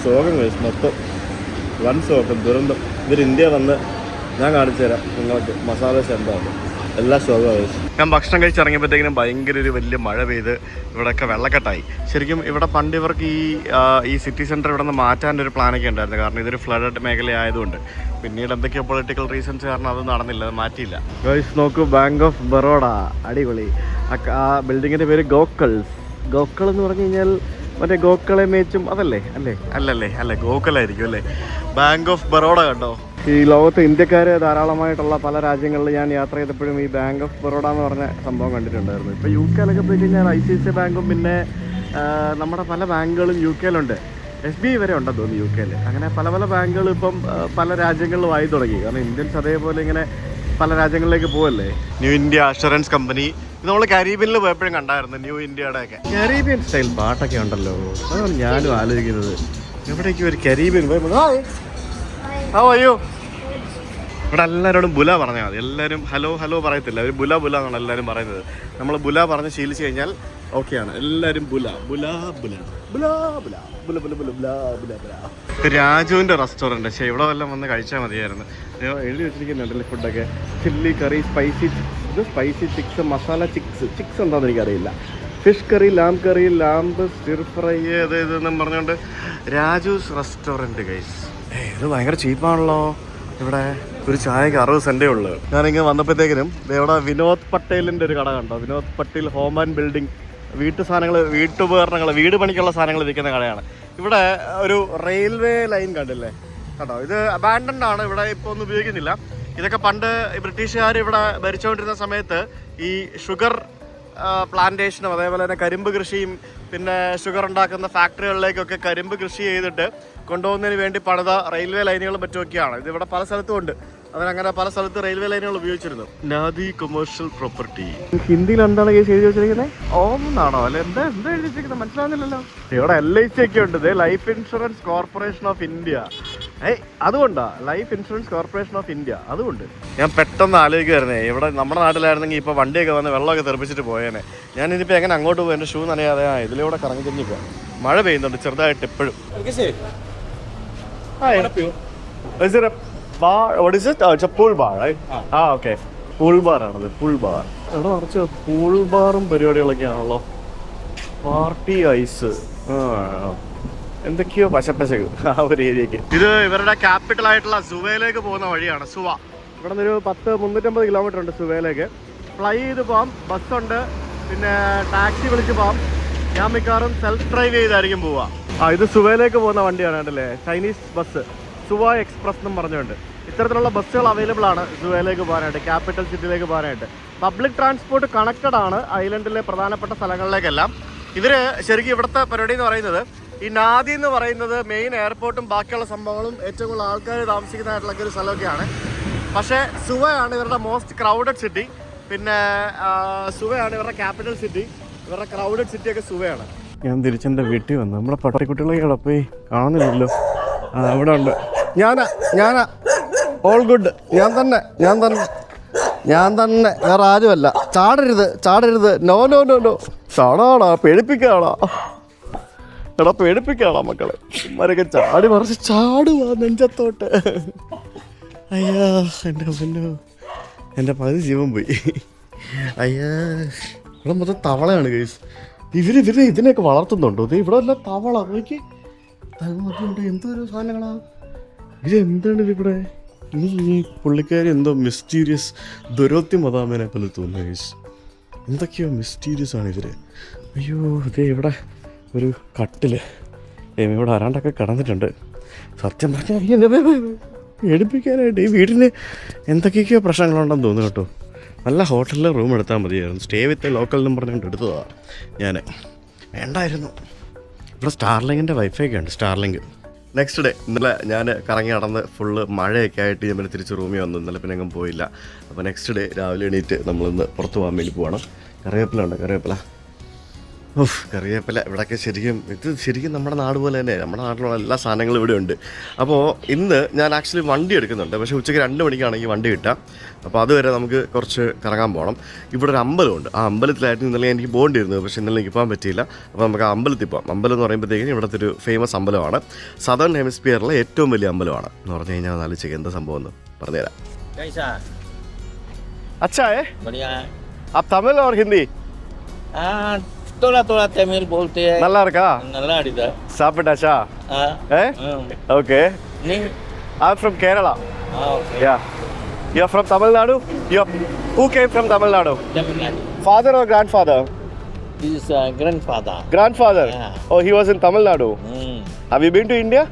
ശോകം കഴിച്ചു. മൊത്തം വൻ ശോകം, ദുരന്തം. ഇവർ ഇന്ത്യ വന്ന് ഞാൻ കാണിച്ചു തരാം നിങ്ങൾക്ക് മസാല ദോശ എന്താണ്. എല്ലാ ശോകവും കഴിച്ചു. ഞാൻ ഭക്ഷണം കഴിച്ചിറങ്ങിയപ്പോഴത്തേക്കിനും ഭയങ്കര ഒരു വലിയ മഴ പെയ്ത് ഇവിടെയൊക്കെ വെള്ളക്കെട്ടായി. ശരിക്കും ഇവിടെ പണ്ട് ഇവർക്ക് ഈ സിറ്റി സെൻറ്റർ ഇവിടെ നിന്ന് മാറ്റാൻ്റെ ഒരു പ്ലാനൊക്കെ ഉണ്ടായിരുന്നു. കാരണം ഇതൊരു ഫ്ലഡഡ് മേഖലയായതുകൊണ്ട്. പിന്നീട് എന്തൊക്കെയോ പൊളിറ്റിക്കൽ റീസൺസ് കാരണം അത് നടന്നില്ല, അത് മാറ്റിയില്ല. ഗൈസ് നോക്കൂ, ബാങ്ക് ഓഫ് ബറോഡ, അടിപൊളി. ആ ബിൽഡിങ്ങിൻ്റെ പേര് ഗോക്കൾ എന്ന് പറഞ്ഞു കഴിഞ്ഞാൽ മറ്റേ ഗോക്കളെ മേച്ചും അതല്ലേ? അല്ലേ ഗോക്കലായിരിക്കും അല്ലേ. ബാങ്ക് ഓഫ് ബറോഡ കണ്ടോ. ഈ ലോകത്ത് ഇന്ത്യക്കാർ ധാരാളമായിട്ടുള്ള പല രാജ്യങ്ങളിൽ ഞാൻ യാത്ര ചെയ്തപ്പോഴും ഈ ബാങ്ക് ഓഫ് ബറോഡ എന്ന് പറഞ്ഞ സംഭവം കണ്ടിട്ടുണ്ടായിരുന്നു. ഇപ്പോൾ UK പോയി കഴിഞ്ഞാൽ ICICI ബാങ്കും പിന്നെ നമ്മുടെ പല ബാങ്കുകളും UK SBI വരെ ഉണ്ടെന്ന് തോന്നുന്നു UK. അങ്ങനെ പല ബാങ്കുകൾ ഇപ്പം പല രാജ്യങ്ങളിലും ആയി തുടങ്ങി. കാരണം ഇന്ത്യൻസ് അതേപോലെ ഇങ്ങനെ പല രാജ്യങ്ങളിലേക്ക് പോവല്ലേ. New India assurance company. ഇത് നമ്മൾ കരീബിയനിൽ പോയപ്പോഴും കണ്ടായിരുന്നു. ന്യൂ ഇന്ത്യയുടെ ഒക്കെ കരീബിയൻ സ്റ്റൈൽ പാട്ടൊക്കെ ഉണ്ടല്ലോ. അതാണ് ഞാനും ആലോചിക്കുന്നത്. എവിടേക്കും ഒരു കരീബിയൻ അയ്യോ. ഇവിടെ എല്ലാവരോടും ബുല പറഞ്ഞാൽ മതി. എല്ലാവരും ഹലോ പറയത്തില്ല. അവർ ബുല എന്നാണ് എല്ലാവരും പറയുന്നത്. നമ്മൾ ബുല പറഞ്ഞ് ശീലിച്ച് കഴിഞ്ഞാൽ ഓക്കെയാണ്. എല്ലാവരും ബുല. രാജുവിൻ്റെ റെസ്റ്റോറൻറ്റ്. പക്ഷേ ഇവിടെ വല്ലതും വന്ന് കഴിച്ചാൽ മതിയായിരുന്നു. എഴുതി വെച്ചിരിക്കുന്നുണ്ടല്ലേ ഫുഡൊക്കെ. Chilli curry, spicy chicks, masala chicks എന്താണെന്ന് എനിക്കറിയില്ല. Fish curry, lamb stir fry ഇതെന്നും പറഞ്ഞുകൊണ്ട് രാജൂസ് റെസ്റ്റോറൻറ്റ് ഗൈസ്. ഇത് ഭയങ്കര ചീപ്പാണല്ലോ. ഇവിടെ ഒരു ചായക്ക് 60 സെൻറ്റേ ഉള്ളൂ. ഞാനിങ്ങനെ വന്നപ്പോഴത്തേക്കിനും ഇവിടെ വിനോദ് പട്ടേലിൻ്റെ ഒരു കട കണ്ടോ. Vinod Patel home and building. വീട്ടുപകരണങ്ങൾ, വീട് പണിക്കുള്ള സാധനങ്ങൾ വിൽക്കുന്ന കടയാണ്. ഇവിടെ ഒരു റെയിൽവേ ലൈൻ കണ്ടില്ലേ കേട്ടോ. ഇത് അബാൻഡൻഡ് ആണ്, ഇവിടെ ഇപ്പോൾ ഒന്നും ഉപയോഗിക്കുന്നില്ല. ഇതൊക്കെ പണ്ട് ബ്രിട്ടീഷുകാർ ഇവിടെ ഭരിച്ചുകൊണ്ടിരുന്ന സമയത്ത് ഈ ഷുഗർ പ്ലാന്റേഷനും അതേപോലെ തന്നെ കരിമ്പ് കൃഷിയും പിന്നെ ഷുഗർ ഉണ്ടാക്കുന്ന ഫാക്ടറികളിലേക്കൊക്കെ കരിമ്പ് കൃഷി ചെയ്തിട്ട് കൊണ്ടുപോകുന്നതിന് വേണ്ടി പണിത റെയിൽവേ ലൈനുകളും മറ്റുമൊക്കെയാണ്. ഇതിവിടെ പല സ്ഥലത്തും ഉണ്ട്. അതിനങ്ങനെ പല സ്ഥലത്ത് റെയിൽവേ ലൈനുകൾ ഉപയോഗിച്ചിരുന്നു. നാദി കൊമേഴ്ഷ്യൽ പ്രോപ്പർട്ടി. ഹിന്ദിയിൽ എന്താണ് കേസ് എഴുതി വെച്ചിരിക്കുന്നത്? ഓമെന്നാണോ അല്ലെ എന്താ എഴുതി വെച്ചിരിക്കുന്നത് മനസ്സിലാവുന്നില്ലല്ലോ. ഇവിടെ LIC ഒക്കെ ഉണ്ട്. Life insurance corporation of India. അതുകൊണ്ടാ life insurance corporation of India. അതുകൊണ്ട് ഞാൻ പെട്ടെന്ന് ആലോചിക്കുമായിരുന്നേ, ഇവിടെ നമ്മുടെ നാട്ടിലായിരുന്നെങ്കിൽ ഇപ്പോൾ വണ്ടിയൊക്കെ വന്ന് വെള്ളമൊക്കെ തെറിപ്പിച്ചിട്ട് പോയേനെ. ഞാനിതിപ്പോൾ എങ്ങനെ അങ്ങോട്ട് പോകും? എൻ്റെ ഷൂ നനയാതെ ഇതിലൂടെ കറങ്ങി തിരിഞ്ഞിപ്പോൾ മഴ പെയ്യുന്നുണ്ട് ചെറുതായിട്ട് ഇപ്പോഴും. What is it? It's a pool bar, right? Okay. Pool bar ആണത്. Pool bar. ഇവിടെ കുറച്ച് പൂൾ ബാറും പരിപാടികളൊക്കെയാണല്ലോ. പാർട്ടി ഐസ് എന്തൊക്കെയോ പശപ്പശക്ക് ആ ഒരു ഏരിയക്ക്. ഇത് ഇവരുടെ ക്യാപിറ്റൽ ആയിട്ടുള്ള സുവയിലേക്ക് പോകുന്ന വഴിയാണ്. സുവ. ഇവിടെ നിന്നൊരു 350 കിലോമീറ്റർ ഉണ്ട് സുവയിലേക്ക്. ഫ്ലൈ ചെയ്ത് പോകാം, ബസ്സുണ്ട്, പിന്നെ ടാക്സി വിളിച്ച് പോകാം. ഞാൻ മിക്കവാറും സെൽഫ് ഡ്രൈവ് ചെയ്തായിരിക്കും പോവുക. ഇത് സുവയിലേക്ക് പോകുന്ന വണ്ടിയാണ് കണ്ടല്ലേ. ചൈനീസ് ബസ് സുവ എക്സ്പ്രസ് എന്നും പറഞ്ഞുകൊണ്ട്. ഇത്തരത്തിലുള്ള ബസ്സുകൾ അവൈലബിൾ ആണ് സുവയിലേക്ക് പോകാനായിട്ട്, ക്യാപിറ്റൽ സിറ്റിയിലേക്ക് പോകാനായിട്ട്. പബ്ലിക് ട്രാൻസ്പോർട്ട് കണക്റ്റഡ് ആണ് ഐലൻഡിലെ പ്രധാനപ്പെട്ട സ്ഥലങ്ങളിലേക്കെല്ലാം. ഇവർ ശരിക്കും ഇവിടുത്തെ പരിപാടി എന്ന് പറയുന്നത്, ഈ നാദി എന്ന് പറയുന്നത് മെയിൻ എയർപോർട്ടും ബാക്കിയുള്ള സംഭവങ്ങളും ഏറ്റവും കൂടുതൽ ആൾക്കാർ താമസിക്കുന്നതായിട്ടുള്ള ഒരു സ്ഥലമൊക്കെയാണ്. പക്ഷേ സുവയാണ് ഇവരുടെ മോസ്റ്റ് ക്രൗഡഡ് സിറ്റി. പിന്നെ സുവയാണ് ഇവരുടെ ക്യാപിറ്റൽ സിറ്റി. ഇവരുടെ ക്രൗഡഡ് സിറ്റിയൊക്കെ സുവയാണ്. ഞാൻ തിരിച്ചെൻ്റെ വീട്ടിൽ വന്നു. നമ്മുടെ പട്ടിക്കുട്ടികളൊക്കെ അവിടെ പോയി കാണുന്നില്ലല്ലോ. ഇവിടെ ഉണ്ട്. ഞാനാ ഓൾ ഗുഡ്. ഞാൻ തന്നെ വേറെ ആരുമല്ല. ചാടരുത്. നോ. ചാടാടാ, പേടിപ്പിക്കാടാ. എടാ പേടിപ്പിക്കാടാ മക്കളെ. ഇവരൊക്കെ ചാടി മറിച്ച് ചാടുവാ നെഞ്ചത്തോട്ട്. അയ്യാ എൻ്റെ പകുതി ജീവൻ പോയി. അയ്യാ, ഇവിടെ മൊത്തം തവളയാണ് ഗൈസ്. ഇവര് ഇതിനെയൊക്കെ വളർത്തുന്നുണ്ടോ? ഇത് ഇവിടെ അല്ല തവള നോക്കി. എന്തൊരു സാധനങ്ങളാ ഇതെന്താണ് ഇവിടെ? ഈ പുള്ളിക്കാരി എന്തോ മിസ്റ്റീരിയസ് ദുരോത്തി മദാമേനെ പോലെ തോന്നുന്നു ഗൈസ്. എന്തൊക്കെയോ മിസ്റ്റീരിയസ് ആണ് ഇവര്. അയ്യോ, ഇതേ ഇവിടെ ഒരു കട്ടില് ഇവിടെ ആരാണ്ടൊക്കെ കിടന്നിട്ടുണ്ട്. സത്യം പറഞ്ഞാൽ എടുപ്പിക്കാനായിട്ട് ഈ വീട്ടിന് എന്തൊക്കെയൊക്കെയോ പ്രശ്നങ്ങളുണ്ടെന്ന് തോന്നുന്നു കേട്ടോ. നല്ല ഹോട്ടലിൽ റൂം എടുത്താൽ മതിയായിരുന്നു. സ്റ്റേ വിത്ത് ലോക്കൽ എന്ന് പറഞ്ഞുകൊണ്ട് എടുത്തതാണ് ഞാൻ. വേണ്ടായിരുന്നു. ഇവിടെ സ്റ്റാർലിങ്ങിൻ്റെ വൈഫൈ ഒക്കെ ഉണ്ട്. സ്റ്റാർലിങ്ക്. നെക്സ്റ്റ് ഡേ ഇന്നലെ ഞാൻ കറങ്ങി നടന്ന് ഫുള്ള് മഴയൊക്കെ ആയിട്ട് ഞാൻ തിരിച്ച് റൂമിൽ വന്നു. ഇന്നലെ പിന്നെ എങ്ങും പോയില്ല. അപ്പോൾ നെക്സ്റ്റ് ഡേ രാവിലെ എണീറ്റ് നമ്മളിന്ന് പുറത്ത് പോകാൻ വേണ്ടി പോവാണ്. കറിവേപ്പില കറിവേപ്പില ഇവിടെയൊക്കെ ശരിക്കും നമ്മുടെ നാട് പോലെ തന്നെ. നമ്മുടെ നാട്ടിലുള്ള എല്ലാ സാധനങ്ങളും ഇവിടെ ഉണ്ട്. അപ്പോൾ ഇന്ന് ഞാൻ ആക്ച്വലി വണ്ടി എടുക്കുന്നുണ്ട്. പക്ഷേ ഉച്ചയ്ക്ക് 2 മണിക്കാണെങ്കിൽ വണ്ടി കിട്ടാം. അപ്പോൾ അതുവരെ നമുക്ക് കുറച്ച് കറങ്ങാൻ പോകണം. ഇവിടെ ഒരു അമ്പലമുണ്ട്. ആ അമ്പലത്തിലായിട്ട് ഇന്നലെ എനിക്ക് പോകേണ്ടിയിരുന്നത്. പക്ഷേ ഇന്നലെ എനിക്ക് പോകാൻ പറ്റിയില്ല. അപ്പോൾ നമുക്ക് ആ അമ്പലത്തിൽ പോകാം. അമ്പലം എന്ന് പറയുമ്പോഴത്തേക്കും ഇവിടുത്തെ ഒരു ഫേമസ് അമ്പലമാണ്. സദേൺ ഹെമിസ്ഫിയറിലെ ഏറ്റവും വലിയ അമ്പലമാണ് എന്ന് പറഞ്ഞു കഴിഞ്ഞാൽ. ആലോചിക്കുക എന്താ സംഭവം എന്ന് പറഞ്ഞുതരാം. അച്ഛാ आप तमिल और हिंदी? थोड़ा तमिल बोलते हैं. நல்லா இருக்கா? நல்லா இருக்குதா? சாப்பிட்டாச்சா? Okay. I'm from Kerala. Okay. Yeah. You're from Tamil Nadu? Who came from Tamil Nadu? Tamil Nadu. Father or grandfather? This is grandfather. Grandfather? Yeah. Oh, he was in Tamil Nadu. Have you been to India?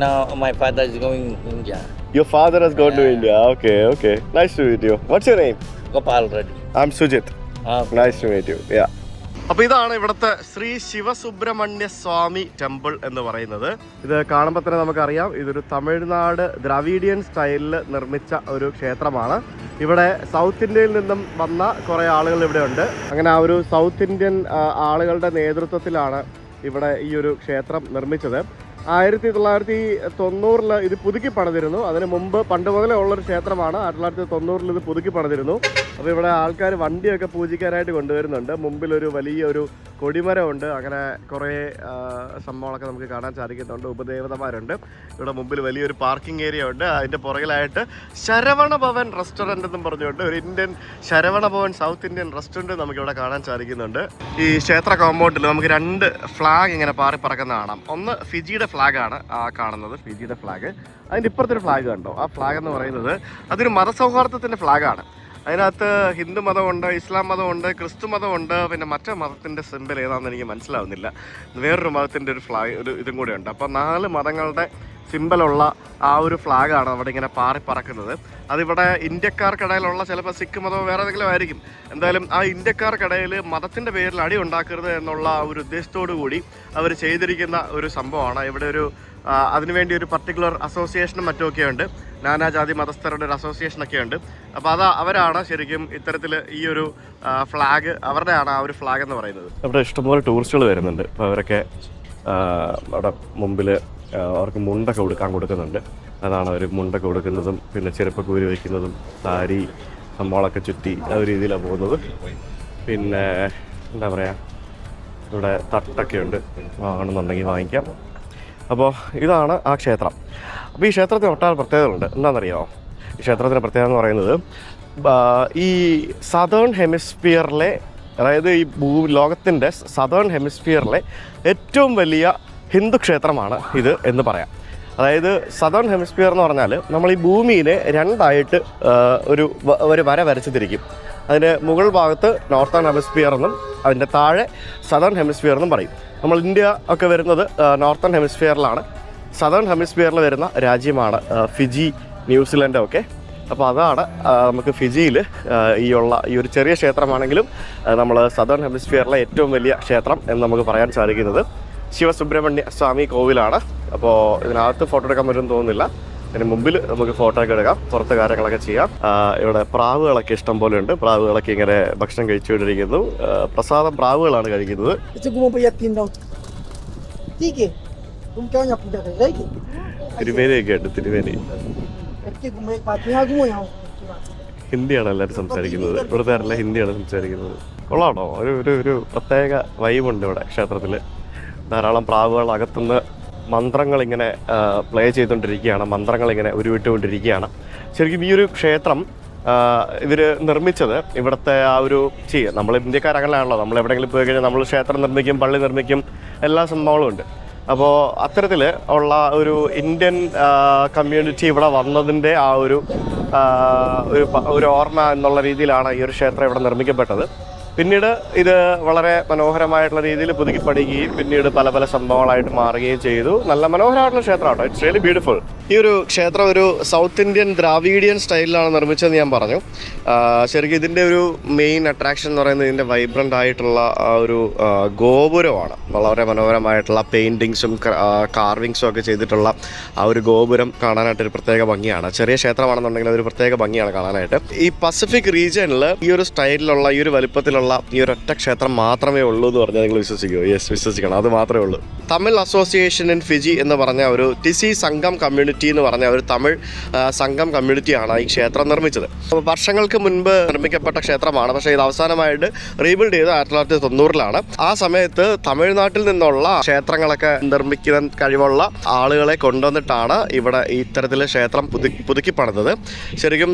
Now my father is going to India. Your father has gone to India. Okay. Nice to meet you. What's your name? Gopal Reddy. I'm Sujit. Okay. Nice to meet you. Yeah. അപ്പോൾ ഇതാണ് ഇവിടുത്തെ ശ്രീ ശിവസുബ്രഹ്മണ്യ സ്വാമി temple എന്ന് പറയുന്നത്. ഇത് കാണുമ്പോൾ തന്നെ നമുക്കറിയാം ഇതൊരു തമിഴ്നാട് ദ്രാവിഡിയൻ സ്റ്റൈലിൽ നിർമ്മിച്ച ഒരു ക്ഷേത്രമാണ്. ഇവിടെ സൗത്ത് ഇന്ത്യയിൽ നിന്നും വന്ന കുറേ ആളുകൾ ഇവിടെ ഉണ്ട്. അങ്ങനെ ആ ഒരു സൗത്ത് ഇന്ത്യൻ ആളുകളുടെ നേതൃത്വത്തിലാണ് ഇവിടെ ഈ ഒരു ക്ഷേത്രം നിർമ്മിച്ചത്. 1990 ഇത് പുതുക്കി പണിതിരുന്നു. അതിന് മുമ്പ് പണ്ട് മുതലേ ഉള്ളൊരു ക്ഷേത്രമാണ്. 1990 ഇത് പുതുക്കി പണിതിരുന്നു. അപ്പോൾ ഇവിടെ ആൾക്കാർ വണ്ടിയൊക്കെ പൂജിക്കാനായിട്ട് കൊണ്ടുവരുന്നുണ്ട്. മുമ്പിലൊരു വലിയൊരു കൊടിമരമുണ്ട്. അങ്ങനെ കുറേ സംഭവങ്ങളൊക്കെ നമുക്ക് കാണാൻ സാധിക്കുന്നുണ്ട്. ഉപദേവതമാരുണ്ട്. ഇവിടെ മുമ്പിൽ വലിയൊരു പാർക്കിംഗ് ഏരിയ ഉണ്ട്. അതിൻ്റെ പുറകിലായിട്ട് ശരവണ ഭവൻ റെസ്റ്റോറൻറ്റ് എന്നും പറഞ്ഞുകൊണ്ട് ഒരു Indian Saravana Bhavan south Indian restaurant നമുക്കിവിടെ കാണാൻ സാധിക്കുന്നുണ്ട്. ഈ ക്ഷേത്ര കോമ്പൗണ്ടിൽ നമുക്ക് 2 ഫ്ലാഗ് ഇങ്ങനെ പാറി പറക്കുന്ന കാണാം. ഒന്ന് ഫിജിയുടെ ഫ്ലാഗാണ് ആ കാണുന്നത്, ഫിജിയുടെ ഫ്ലാഗ്. അതിൻ്റെ ഇപ്പുറത്തൊരു ഫ്ലാഗ് കണ്ടോ? ആ ഫ്ലാഗ് എന്ന് പറയുന്നത് അതൊരു മതസൗഹാർദ്ദത്തിൻ്റെ ഫ്ലാഗാണ്. അതിനകത്ത് ഹിന്ദു മതമുണ്ട്, ഇസ്ലാം മതമുണ്ട്, ക്രിസ്തു മതമുണ്ട്, പിന്നെ മറ്റേ മതത്തിൻ്റെ സിമ്പിൾ ഏതാണെന്ന് എനിക്ക് മനസ്സിലാവുന്നില്ല. വേറൊരു മതത്തിൻ്റെ ഒരു ഫ്ലാഗ് ഇതും കൂടെ ഉണ്ട്. അപ്പോൾ 4 മതങ്ങളുടെ സിമ്പലുള്ള ആ ഒരു ഫ്ലാഗാണ് അവിടെ ഇങ്ങനെ പാറി പറക്കുന്നത്. അതിവിടെ ഇന്ത്യക്കാർക്കിടയിലുള്ള ചിലപ്പോൾ സിഖ് മതമോ വേറെ ഏതെങ്കിലും ആയിരിക്കും. എന്തായാലും ആ ഇന്ത്യക്കാർക്കിടയിൽ മതത്തിൻ്റെ പേരിൽ അടി ഉണ്ടാക്കരുത് എന്നുള്ള ഒരു ഉദ്ദേശത്തോടു കൂടി അവർ ചെയ്തിരിക്കുന്ന ഒരു സംഭവമാണ്. ഇവിടെ ഒരു അതിനുവേണ്ടി ഒരു പർട്ടിക്കുലർ അസോസിയേഷനും മറ്റുമൊക്കെ ഉണ്ട്. നാനാജാതി മതസ്ഥരുടെ ഒരു അസോസിയേഷനൊക്കെ ഉണ്ട്. അപ്പോൾ അവരാണ് ശരിക്കും ഇത്തരത്തിൽ ഈ ഒരു ഫ്ലാഗ് അവരുടെയാണ് ആ ഒരു ഫ്ലാഗ് എന്ന് പറയുന്നത്. അവിടെ ഇഷ്ടംപോലെ ടൂറിസ്റ്റുകൾ വരുന്നുണ്ട്. അപ്പോൾ അവരൊക്കെ അവിടെ മുമ്പിൽ അവർക്ക് മുണ്ടൊക്കെ കൊടുക്കുന്നുണ്ട്. അതാണ് അവർ മുണ്ടൊക്കെ കൊടുക്കുന്നതും പിന്നെ ചെരുപ്പൊക്കെ ഊരി വയ്ക്കുന്നതും സാരി സംഭവങ്ങളൊക്കെ ചുറ്റി ആ ഒരു രീതിയിലാണ് പോകുന്നത്. പിന്നെ എന്താ പറയുക, ഇവിടെ തട്ടൊക്കെ ഉണ്ട്, വാങ്ങണമെന്നുണ്ടെങ്കിൽ വാങ്ങിക്കാം. അപ്പോൾ ഇതാണ് ആ ക്ഷേത്രം. അപ്പോൾ ഈ ക്ഷേത്രത്തിന് ഒട്ടാറ് പ്രത്യേകതകളുണ്ട്. എന്താണെന്നറിയാമോ? ഈ ക്ഷേത്രത്തിൻ്റെ പ്രത്യേകത എന്ന് പറയുന്നത് ഈ സദേൺ ഹെമിസ്ഫിയറിലെ, അതായത് ഈ ലോകത്തിൻ്റെ സദേൺ ഹെമിസ്ഫിയറിലെ ഏറ്റവും വലിയ ഹിന്ദു ക്ഷേത്രമാണ് ഇത് എന്ന് പറയാം. അതായത് സദേൺ ഹെമിസ്ഫിയർ എന്ന് പറഞ്ഞാൽ നമ്മൾ ഈ ഭൂമിയെ 2ആയിട്ട് ഒരു വര വരച്ച് തിരിക്കും. അതിൻ്റെ മുകൾ ഭാഗത്ത് നോർത്തേൺ ഹെമിസ്ഫിയർ എന്നും അതിൻ്റെ താഴെ സദേൺ ഹെമിസ്ഫിയർ എന്നും പറയും. നമ്മൾ ഇന്ത്യ ഒക്കെ വരുന്നത് നോർത്തേൺ ഹെമിസ്ഫിയറിലാണ്. സദേൺ ഹെമിസ്ഫിയറിൽ വരുന്ന രാജ്യമാണ് ഫിജി ന്യൂസിലൻഡും ഒക്കെ. അപ്പോൾ അതാണ് നമുക്ക് ഫിജിയിൽ ഈ ഒരു ചെറിയ ക്ഷേത്രമാണെങ്കിലും നമ്മൾ സദേൺ ഹെമിസ്ഫിയറിലെ ഏറ്റവും വലിയ ക്ഷേത്രം എന്ന് നമുക്ക് പറയാൻ സാധിക്കുന്നത് ശിവസുബ്രഹ്മണ്യ സ്വാമി കോവിലാണ്. അപ്പോൾ ഇതിനകത്ത് ഫോട്ടോ എടുക്കാൻ പറ്റുമെന്ന് തോന്നുന്നില്ല. അതിന് മുമ്പിൽ നമുക്ക് ഫോട്ടോ ഒക്കെ എടുക്കാം, പുറത്ത് കാര്യങ്ങളൊക്കെ ചെയ്യാം. ഇവിടെ പ്രാവുകളൊക്കെ ഇഷ്ടം പോലെ ഉണ്ട്. പ്രാവുകളൊക്കെ ഇങ്ങനെ ഭക്ഷണം കഴിച്ചുകൊണ്ടിരിക്കുന്നു. പ്രസാദം പ്രാവുകളാണ് കഴിക്കുന്നത്. തിരുമേനിയൊക്കെ ഉണ്ട്. തിരുമേനി ഹിന്ദിയാണ് എല്ലാവരും സംസാരിക്കുന്നത്. ഇവിടുത്തെ ഹിന്ദിയാണ് സംസാരിക്കുന്നത്. കൊള്ളാണോ? ഒരു പ്രത്യേക വൈബുണ്ട് ഇവിടെ ക്ഷേത്രത്തിൽ. ധാരാളം പ്രാവുകൾ അകത്തുനിന്ന് മന്ത്രങ്ങളിങ്ങനെ പ്ലേ ചെയ്തുകൊണ്ടിരിക്കുകയാണ്, മന്ത്രങ്ങളിങ്ങനെ ഉരുവിട്ടുകൊണ്ടിരിക്കുകയാണ്. ശരിക്കും ഈ ഒരു ക്ഷേത്രം ഇവർ നിർമ്മിച്ചത് ഇവിടുത്തെ നമ്മൾ ഇന്ത്യക്കാരങ്ങനെയാണല്ലോ, നമ്മൾ എവിടെയെങ്കിലും പോയി കഴിഞ്ഞാൽ നമ്മൾ ക്ഷേത്രം നിർമ്മിക്കും, പള്ളി നിർമ്മിക്കും, എല്ലാ സംഭവങ്ങളും ഉണ്ട്. അപ്പോൾ അത്തരത്തിൽ ഉള്ള ഒരു ഇന്ത്യൻ കമ്മ്യൂണിറ്റി ഇവിടെ വന്നതിൻ്റെ ഒരു ഓർമ്മ എന്നുള്ള രീതിയിലാണ് ഈ ഒരു ക്ഷേത്രം ഇവിടെ നിർമ്മിക്കപ്പെട്ടത്. പിന്നീട് ഇത് വളരെ മനോഹരമായിട്ടുള്ള രീതിയിൽ പുതുക്കിപ്പണിയുകയും പിന്നീട് പല പല സംഭവങ്ങളായിട്ട് മാറുകയും ചെയ്തു. നല്ല മനോഹരമായിട്ടുള്ള ക്ഷേത്രമാണ്. It's really beautiful. ഈ ഒരു ക്ഷേത്രം ഒരു സൗത്ത് ഇന്ത്യൻ ദ്രാവിഡിയൻ സ്റ്റൈലിലാണ് നിർമ്മിച്ചതെന്ന് ഞാൻ പറഞ്ഞു. ശരിക്കും ഇതിൻ്റെ ഒരു മെയിൻ അട്രാക്ഷൻ എന്ന് പറയുന്നത് ഇതിൻ്റെ വൈബ്രൻ്റ് ആയിട്ടുള്ള ഒരു ഗോപുരമാണ്. വളരെ മനോഹരമായിട്ടുള്ള പെയിൻറ്റിങ്സും കാർവിങ്സും ഒക്കെ ചെയ്തിട്ടുള്ള ആ ഒരു ഗോപുരം കാണാനായിട്ടൊരു പ്രത്യേക ഭംഗിയാണ്. ചെറിയ ക്ഷേത്രമാണെന്നുണ്ടെങ്കിൽ അതൊരു പ്രത്യേക ഭംഗിയാണ് കാണാനായിട്ട്. ഈ പസഫിക് റീജിയനിൽ ഈ ഒരു സ്റ്റൈലിലുള്ള ഈ ഒരു വലുപ്പത്തിലുള്ള ഈ ഒരു ഒറ്റ ക്ഷേത്രം മാത്രമേ ഉള്ളൂ എന്ന് പറഞ്ഞാൽ നിങ്ങൾ വിശ്വസിക്കുമോ? യെസ്, വിശ്വസിക്കണം. അത് മാത്രമേ ഉള്ളൂ. തമിഴ് അസോസിയേഷൻ ഇൻ ഫിജി എന്ന് പറഞ്ഞ ഒരു ടിസി സംഘം കമ്മ്യൂണിറ്റി എന്ന് പറഞ്ഞ ഒരു തമിഴ് സംഘം കമ്മ്യൂണിറ്റിയാണ് ഈ ക്ഷേത്രം നിർമ്മിച്ചത്. വർഷങ്ങൾക്ക് മുൻപ് നിർമ്മിക്കപ്പെട്ട ക്ഷേത്രമാണ്. പക്ഷേ ഇത് അവസാനമായിട്ട് റീബിൽഡ് ചെയ്ത് 1990-ലാണ്. ആ സമയത്ത് തമിഴ്നാട്ടിൽ നിന്നുള്ള ക്ഷേത്രങ്ങളൊക്കെ നിർമ്മിക്കാൻ കഴിവുള്ള ആളുകളെ കൊണ്ടുവന്നിട്ടാണ് ഇവിടെ ഇത്തരത്തിൽ ക്ഷേത്രം പുതുക്കി പണിതത്. ശരിക്കും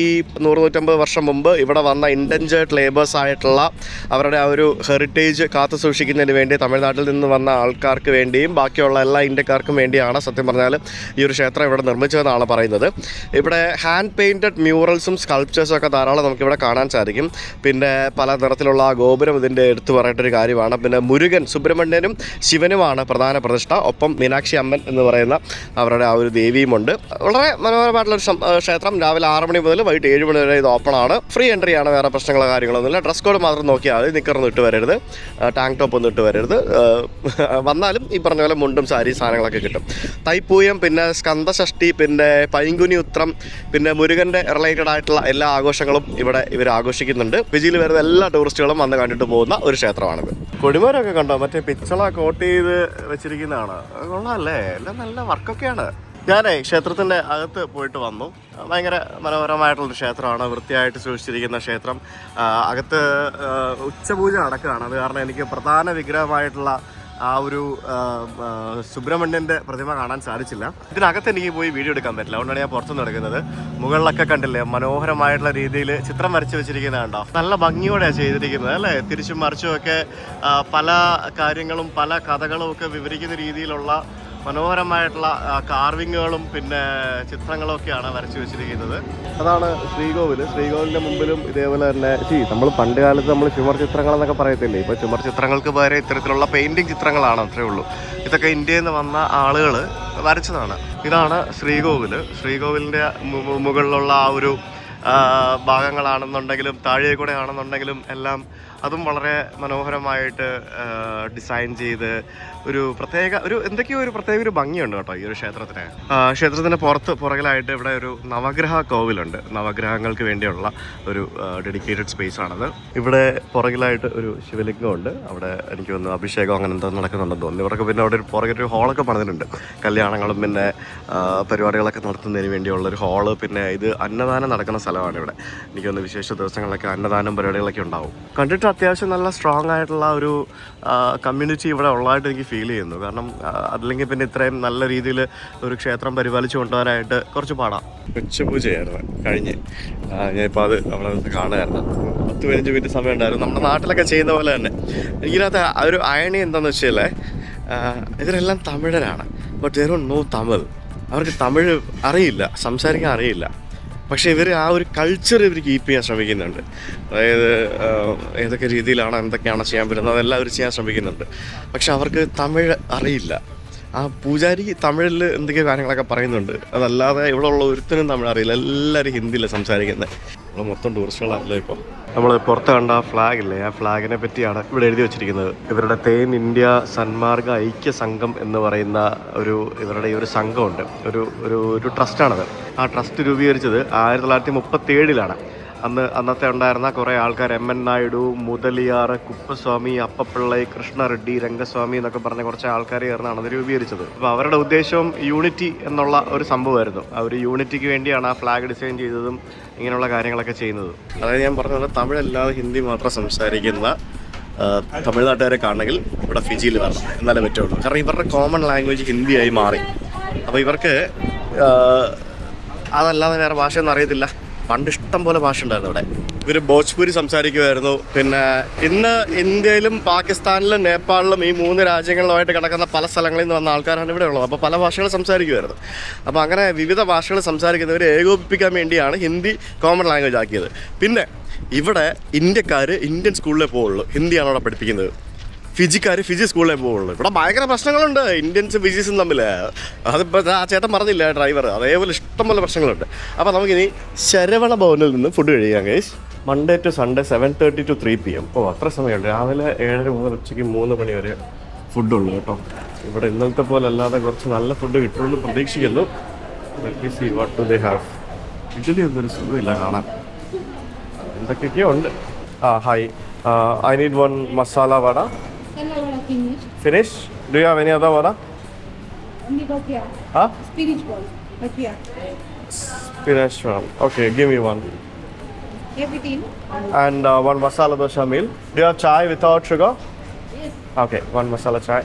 ഈ 100-150 വർഷം മുമ്പ് ഇവിടെ വന്ന ഇൻഡഞ്ചേർഡ് ലേബേഴ്സ് ആയിട്ടുള്ള അവരുടെ ആ ഒരു ഹെറിറ്റേജ് കാത്തു സൂക്ഷിക്കുന്നതിന് വേണ്ടി തമിഴ്നാട്ടിൽ നിന്ന് വന്ന ആൾക്കാർക്ക് വേണ്ടിയും ബാക്കിയുള്ള എല്ലാ ഇന്ത്യക്കാർക്കും വേണ്ടിയാണ് സത്യം പറഞ്ഞാൽ ഈ ഒരു ക്ഷേത്രം ഇവിടെ നിർമ്മിച്ചതെന്നാണ് പറയുന്നത്. ഇവിടെ ഹാൻഡ് പെയിൻറ്റഡ് മ്യൂറൽസും സ്കൾപ്ചേഴ്സും ഒക്കെ ധാരാളം നമുക്കിവിടെ കാണാൻ സാധിക്കും. പിന്നെ പല നിറത്തിലുള്ള ആ ഗോപുരം ഇതിൻ്റെ എടുത്തു പറയേണ്ടൊരു കാര്യമാണ്. പിന്നെ മുരുകൻ, സുബ്രഹ്മണ്യനും ശിവനുമാണ് പ്രധാന പ്രതിഷ്ഠ. ഒപ്പം മീനാക്ഷി അമ്മൻ എന്ന് പറയുന്ന അവരുടെ ആ ഒരു ദേവിയുമുണ്ട്. വളരെ മനോഹരമായിട്ടുള്ളൊരു ക്ഷേത്രം. രാവിലെ 6 മണി മുതൽ വൈകിട്ട് 7 മണി വരെ ഇത് ഓപ്പണാണ്. ഫ്രീ എൻട്രി ആണ്, വേറെ പ്രശ്നങ്ങളോ കാര്യങ്ങളൊന്നുമില്ല. ഡ്രസ് കോഡ് മാത്രം നോക്കിയാൽ മതി. നിക്കറൊന്നും ഇട്ട് വരരുത്, ടാങ്ക് ടോപ്പ് ഒന്നും ഇട്ട് വരരുത്. വന്നാലും ഈ പറഞ്ഞ പോലെ മുണ്ടും സാരി സാധനങ്ങളൊക്കെ കിട്ടും. തൈപ്പൂയം, പിന്നെ സ്കന്ദഷഷ്ടി, പിന്നെ പൈങ്കുനി ഉത്രം, പിന്നെ മുരുകൻ്റെ റിലേറ്റഡ് ആയിട്ടുള്ള എല്ലാ ആഘോഷങ്ങളും ഇവിടെ ഇവർ ആഘോഷിക്കുന്നുണ്ട്. ഫിജിയിൽ വരുന്ന എല്ലാ ടൂറിസ്റ്റുകളും വന്ന് കണ്ടിട്ട് പോകുന്ന ഒരു ക്ഷേത്രമാണിത്. കൊടിമരമൊക്കെ കണ്ടോ? മറ്റേ പിച്ചള കോട്ട് ചെയ്ത് വെച്ചിരിക്കുന്നതാണ്. കൊള്ളാമല്ലേ? എല്ലാം നല്ല വർക്കൊക്കെയാണ്. ഞാനേ ക്ഷേത്രത്തിൻ്റെ അകത്ത് പോയിട്ട് വന്നു. ഭയങ്കര മനോഹരമായിട്ടുള്ളൊരു ക്ഷേത്രമാണ്. വൃത്തിയായിട്ട് സൂക്ഷിച്ചിരിക്കുന്ന ക്ഷേത്രം. അകത്ത് ഉച്ചപൂജ നടക്കുകയാണ്. അത് കാരണം എനിക്ക് പ്രധാന വിഗ്രഹമായിട്ടുള്ള ആ ഒരു സുബ്രഹ്മണ്യൻ്റെ പ്രതിമ കാണാൻ സാധിച്ചില്ല. ഇതിനകത്ത് എനിക്ക് പോയി വീഡിയോ എടുക്കാൻ പറ്റില്ല. അതുകൊണ്ടാണ് ഞാൻ പുറത്തുനിന്ന് എടുക്കുന്നത്. മുകളിലൊക്കെ കണ്ടില്ലേ മനോഹരമായിട്ടുള്ള രീതിയിൽ ചിത്രം വരച്ച് വെച്ചിരിക്കുന്നത് കണ്ടോ? നല്ല ഭംഗിയോടെയാണ് ചെയ്തിരിക്കുന്നത് അല്ലേ? തിരിച്ചും മറിച്ചുമൊക്കെ പല കാര്യങ്ങളും പല കഥകളും ഒക്കെ വിവരിക്കുന്ന രീതിയിലുള്ള മനോഹരമായിട്ടുള്ള കാർവിങ്ങുകളും പിന്നെ ചിത്രങ്ങളും ഒക്കെയാണ് വരച്ചു വെച്ചിരിക്കുന്നത്. അതാണ് ശ്രീകോവിൽ. ശ്രീകോവിലിൻ്റെ മുമ്പിലും ഇതേപോലെ തന്നെ നമ്മൾ പണ്ട് കാലത്ത് നമ്മൾ ചുമർ ചിത്രങ്ങൾ എന്നൊക്കെ പറയത്തില്ലേ, ഇപ്പോൾ ചുമർ ചിത്രങ്ങൾക്ക് പകരം ഇത്തരത്തിലുള്ള പെയിൻറ്റിങ് ചിത്രങ്ങളാണ്. അത്രേ ഉള്ളൂ. ഇതൊക്കെ ഇന്ത്യയിൽ നിന്ന് വന്ന ആളുകൾ വരച്ചതാണ്. ഇതാണ് ശ്രീകോവിൽ. ശ്രീകോവിലിൻ്റെ മുകളിലുള്ള ആ ഒരു ഭാഗങ്ങളാണെന്നുണ്ടെങ്കിലും താഴെ കൂടെ ആണെന്നുണ്ടെങ്കിലും എല്ലാം അതും വളരെ മനോഹരമായിട്ട് ഡിസൈൻ ചെയ്ത് ഒരു എന്തൊക്കെയോ ഒരു പ്രത്യേക ഒരു ഭംഗിയുണ്ട് കേട്ടോ ഈ ഒരു ക്ഷേത്രത്തിന്. ക്ഷേത്രത്തിന് പുറകിലായിട്ട് ഇവിടെ ഒരു നവഗ്രഹ കോവിലുണ്ട്. നവഗ്രഹങ്ങൾക്ക് വേണ്ടിയുള്ള ഒരു ഡെഡിക്കേറ്റഡ് സ്പേസ് ആണത്. ഇവിടെ പുറകിലായിട്ട് ഒരു ശിവലിംഗമുണ്ട്. അവിടെ എനിക്ക് തോന്നുന്നു അഭിഷേകം അങ്ങനെ എന്തോ നടക്കുന്നുണ്ടെന്ന് തോന്നുന്നു. ഇവർക്ക് പിന്നെ അവിടെ പുറകിലൊരു ഹോളൊക്കെ പണിതിട്ടുണ്ട്. കല്യാണങ്ങളും പിന്നെ പരിപാടികളൊക്കെ നടത്തുന്നതിന് വേണ്ടിയുള്ളൊരു ഹാള്. പിന്നെ ഇത് അന്നദാനം നടക്കുന്ന സ്ഥലമാണ് ഇവിടെ. എനിക്ക് തോന്നുന്നു വിശേഷ ദിവസങ്ങളിലൊക്കെ അന്നദാനം പരിപാടികളൊക്കെ ഉണ്ടാവും. കണ്ടിട്ട് അത്യാവശ്യം നല്ല സ്ട്രോങ് ആയിട്ടുള്ള ഒരു കമ്മ്യൂണിറ്റി ഇവിടെ ഉള്ളതായിട്ട് എനിക്ക് ഫീൽ ചെയ്യുന്നു. കാരണം അല്ലെങ്കിൽ പിന്നെ ഇത്രയും നല്ല രീതിയിൽ ഒരു ക്ഷേത്രം പരിപാലിച്ചു കൊണ്ടുപോകാനായിട്ട് കുറച്ച് പാടാം. ഉച്ചപൂജയായിരുന്നു കഴിഞ്ഞ്. ഞാനിപ്പോൾ അത് നമ്മളത് കാണുമായിരുന്നു. 10-15 മിനിറ്റ് സമയം ഉണ്ടായിരുന്നു. നമ്മുടെ നാട്ടിലൊക്കെ ചെയ്യുന്ന പോലെ തന്നെ. ഇതിനകത്ത് ഒരു അയണി എന്താണെന്ന് വെച്ചാൽ ഇതിലെല്ലാം തമിഴരാണ്. But they don't know Tamil. അവർക്ക് തമിഴ് അറിയില്ല, സംസാരിക്കാൻ അറിയില്ല. പക്ഷേ ഇവർ ആ ഒരു കൾച്ചർ ഇവർ കീപ്പ് ചെയ്യാൻ ശ്രമിക്കുന്നുണ്ട്. അതായത് ഏതൊക്കെ രീതിയിലാണ് എന്തൊക്കെയാണ് ചെയ്യാൻ പറ്റുന്നത് അതെല്ലാം അവർ ചെയ്യാൻ ശ്രമിക്കുന്നുണ്ട്. പക്ഷെ അവർക്ക് തമിഴ് അറിയില്ല. ആ പൂജാരി തമിഴിൽ എന്തൊക്കെയോ കാര്യങ്ങളൊക്കെ പറയുന്നുണ്ട്. അതല്ലാതെ ഇവിടെ ഉള്ള ഒരുത്തനും തമിഴ് അറിയില്ല, എല്ലാവരും ഹിന്ദിയിലാണ് സംസാരിക്കുന്നത്. നമ്മൾ മൊത്തം ടൂറിസ്റ്റുകളാണല്ലോ ഇപ്പോൾ. നമ്മൾ പുറത്ത് കണ്ട ആ ഫ്ലാഗ് ഇല്ലേ, ആ ഫ്ലാഗിനെ പറ്റിയാണ് ഇവിടെ എഴുതി വെച്ചിരിക്കുന്നത്. ഇവരുടെ തേൻ ഇന്ത്യ സന്മാർഗ ഐക്യ സംഘം എന്ന് പറയുന്ന ഇവരുടെ ഈ ഒരു സംഘമുണ്ട്, ഒരു ട്രസ്റ്റാണത്. ആ ട്രസ്റ്റ് രൂപീകരിച്ചത് 1937 അന്നത്തെ ഉണ്ടായിരുന്ന കുറേ ആൾക്കാർ, MN നായിഡു, മുതലിയാർ, കുപ്പസ്വാമി, അപ്പപ്പിള്ളൈ, കൃഷ്ണറെഡ്ഡി, രംഗസ്വാമി എന്നൊക്കെ പറഞ്ഞ കുറച്ച് ആൾക്കാർ ചേർന്നാണ് അത് രൂപീകരിച്ചത്. അപ്പോൾ അവരുടെ ഉദ്ദേശം യൂണിറ്റി എന്നുള്ള ഒരു സംഭവമായിരുന്നു. ആ ഒരു യൂണിറ്റിക്ക് വേണ്ടിയാണ് ആ ഫ്ലാഗ് ഡിസൈൻ ചെയ്തതും ഇങ്ങനെയുള്ള കാര്യങ്ങളൊക്കെ ചെയ്യുന്നതും. അതായത് ഞാൻ പറഞ്ഞത് തമിഴല്ലാതെ ഹിന്ദി മാത്രം സംസാരിക്കുന്ന തമിഴ്നാട്ടുകാരെ കാണണമെങ്കിൽ ഇവിടെ ഫിജിയിൽ വരണം, എന്നാലേ പറ്റുള്ളൂ. കാരണം ഇവരുടെ കോമൺ ലാംഗ്വേജ് ഹിന്ദിയായി മാറി. അപ്പോൾ ഇവർക്ക് അതല്ലാതെ വേറെ ഭാഷയൊന്നും അറിയത്തില്ല. പണ്ട് ഇഷ്ടം പോലെ ഭാഷ ഉണ്ടായിരുന്നു ഇവിടെ. ഇവർ ഭോജ്പൂരി സംസാരിക്കുമായിരുന്നു. പിന്നെ ഇന്ന് ഇന്ത്യയിലും പാകിസ്ഥാനിലും നേപ്പാളിലും ഈ 3 രാജ്യങ്ങളിലുമായിട്ട് കിടക്കുന്ന പല സ്ഥലങ്ങളിൽ നിന്ന് വന്ന ആൾക്കാരാണ് ഇവിടെ ഉള്ളത്. അപ്പോൾ പല ഭാഷകൾ സംസാരിക്കുമായിരുന്നു. അപ്പോൾ അങ്ങനെ വിവിധ ഭാഷകൾ സംസാരിക്കുന്നവരെ ഏകോപിപ്പിക്കാൻ വേണ്ടിയാണ് ഹിന്ദി കോമൺ ലാംഗ്വേജ് ആക്കിയത്. പിന്നെ ഇവിടെ ഇന്ത്യക്കാർ ഇന്ത്യൻ സ്കൂളിലേ പോവുള്ളൂ, ഹിന്ദിയാണ് അവിടെ പഠിപ്പിക്കുന്നത്. ഫിജിക്കാർ ഫിജി സ്കൂളിലേ പോവുള്ളൂ. ഇവിടെ ഭയങ്കര പ്രശ്നങ്ങളുണ്ട് ഇന്ത്യൻസും ഫിജീസും തമ്മിൽ. അതിപ്പോൾ ആ ചേട്ടൻ പറഞ്ഞില്ല ഡ്രൈവർ, അതേപോലെ ഇഷ്ടംപോലെ പ്രശ്നങ്ങളുണ്ട്. അപ്പോൾ നമുക്കിനി ശരവണ ഭവനിൽ നിന്ന് ഫുഡ് കഴിക്കാം guys. Monday to Sunday 7:30 to 3 PM. അത്ര സമയമുണ്ട്. രാവിലെ 7 മുതൽ ഉച്ചയ്ക്ക് 3 മണി വരെ ഫുഡുള്ളൂ കേട്ടോ. ഇവിടെ ഇന്നലത്തെ പോലെ അല്ലാതെ കുറച്ച് നല്ല ഫുഡ് കിട്ടുമെന്ന് പ്രതീക്ഷിക്കുന്നു. ഇഡ്ഡലി ഒന്നൊരു സുഖമില്ല കാണാൻ, എന്തൊക്കെയൊക്കെയോ ഉണ്ട്. Hi, I need 1 masala vada. Finish? Do you have any other vada? Only bhatia. Huh? Spinach ball. Bhatia. Spinach one. Okay, give me one. Everything. And 1 masala dosha meal. Do you have chai without sugar? Yes. Okay, 1 masala chai.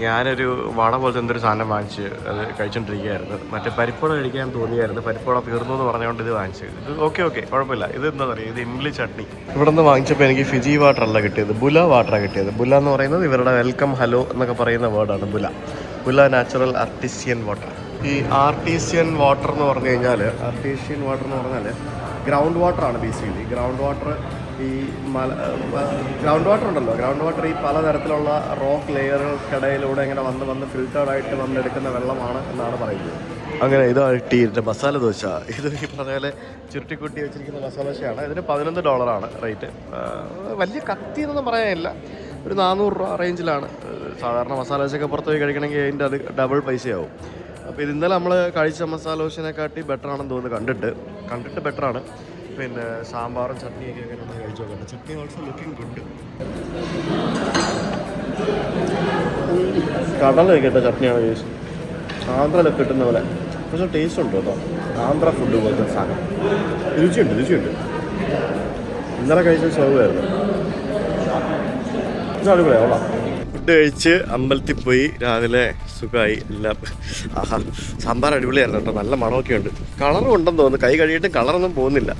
ഞാനൊരു വട പോലത്തെ എന്തൊരു സാധനം വാങ്ങിച്ച് അത് കഴിച്ചോണ്ടിരിക്കുകയായിരുന്നു. മറ്റേ പരിപ്പോട കഴിക്കാൻ തോന്നിയായിരുന്നു. പരിപ്പോട തീർന്നു എന്ന് പറഞ്ഞുകൊണ്ട് ഇത് വാങ്ങിച്ചു. ഇത് ഓക്കെ കുഴപ്പമില്ല. ഇത് എന്താ പറയുക, ഇത് ഇംലി ചട്നി. ഇവിടെ നിന്ന് വാങ്ങിച്ചപ്പോൾ എനിക്ക് ഫിജി വാട്ടർ അല്ല കിട്ടിയത്, ബുല വാട്ടറാണ് കിട്ടിയത്. ബുല എന്ന് പറയുന്നത് ഇവരുടെ വെൽക്കം ഹലോ എന്നൊക്കെ പറയുന്ന വേർഡാണ് ബുല നാച്ചുറൽ ആർട്ടിസിയൻ വാട്ടർ. ഈ ആർട്ടീസിയൻ വാട്ടർ എന്ന് പറഞ്ഞു കഴിഞ്ഞാൽ ഗ്രൗണ്ട് വാട്ടറാണ് ബേസിക്കലി. ഗ്രൗണ്ട് വാട്ടർ ഉണ്ടല്ലോ, ഗ്രൗണ്ട് വാട്ടർ ഈ പലതരത്തിലുള്ള റോക്ക് ലെയറുകൾക്കിടയിലൂടെ ഇങ്ങനെ വന്ന് ഫിൽറ്റേർഡായിട്ട് വന്നെടുക്കുന്ന വെള്ളമാണ് എന്നാണ് പറയുന്നത്. അങ്ങനെ ഇതാണ് ടീൻ്റെ മസാല ദോശ. ഇത് ഈ പറഞ്ഞ പോലെ ചുരുട്ടിക്കുട്ടി വെച്ചിരിക്കുന്ന മസാല ദോശയാണ്. ഇതിന് $11 റേറ്റ്. വലിയ കത്തി എന്നൊന്നും പറയാനില്ല, ഒരു 400 രൂപ റേഞ്ചിലാണ്. സാധാരണ മസാല ദോശയൊക്കെ പുറത്ത് പോയി കഴിക്കണമെങ്കിൽ അതിൻ്റെ അത് ഡബിൾ പൈസയാവും. അപ്പോൾ ഇത് ഇന്നലെ നമ്മൾ കഴിച്ച മസാല ദോശനെക്കാട്ടി ബെറ്റർ ആണെന്ന് തോന്നുന്നു. കണ്ടിട്ട് ബെറ്ററാണ്. പിന്നെ സാമ്പാറും ചട്നിയൊക്കെ എങ്ങനെയുണ്ടെന്ന് കഴിച്ചു നോക്കട്ടെ. Chutney also looking good. കടല കേട്ടോ ചട്നിയാണ് ചോദിച്ചത്. ആന്ധ്രയിലൊക്കെ കിട്ടുന്ന പോലെ പക്ഷേ ടേസ്റ്റ് ഉണ്ട് കേട്ടോ. ആന്ധ്ര ഫുഡ് പോലത്തെ സാധനം. രുചിയുണ്ട്. ഇന്നലെ കഴിച്ച സൗകര്യമായിരുന്നു. ഇത് അടിപൊളിയാവളാം. ഫുഡ് കഴിച്ച് അമ്പലത്തിൽ പോയി രാവിലെ സുഖമായി എല്ലാം. സാമ്പാർ അടിപൊളിയായിരുന്നു കേട്ടോ, നല്ല മണമൊക്കെ ഉണ്ട്. കളറും ഉണ്ടെന്ന് തോന്നുന്നു. കൈ കഴിയിട്ടും കളറൊന്നും പോകുന്നില്ല.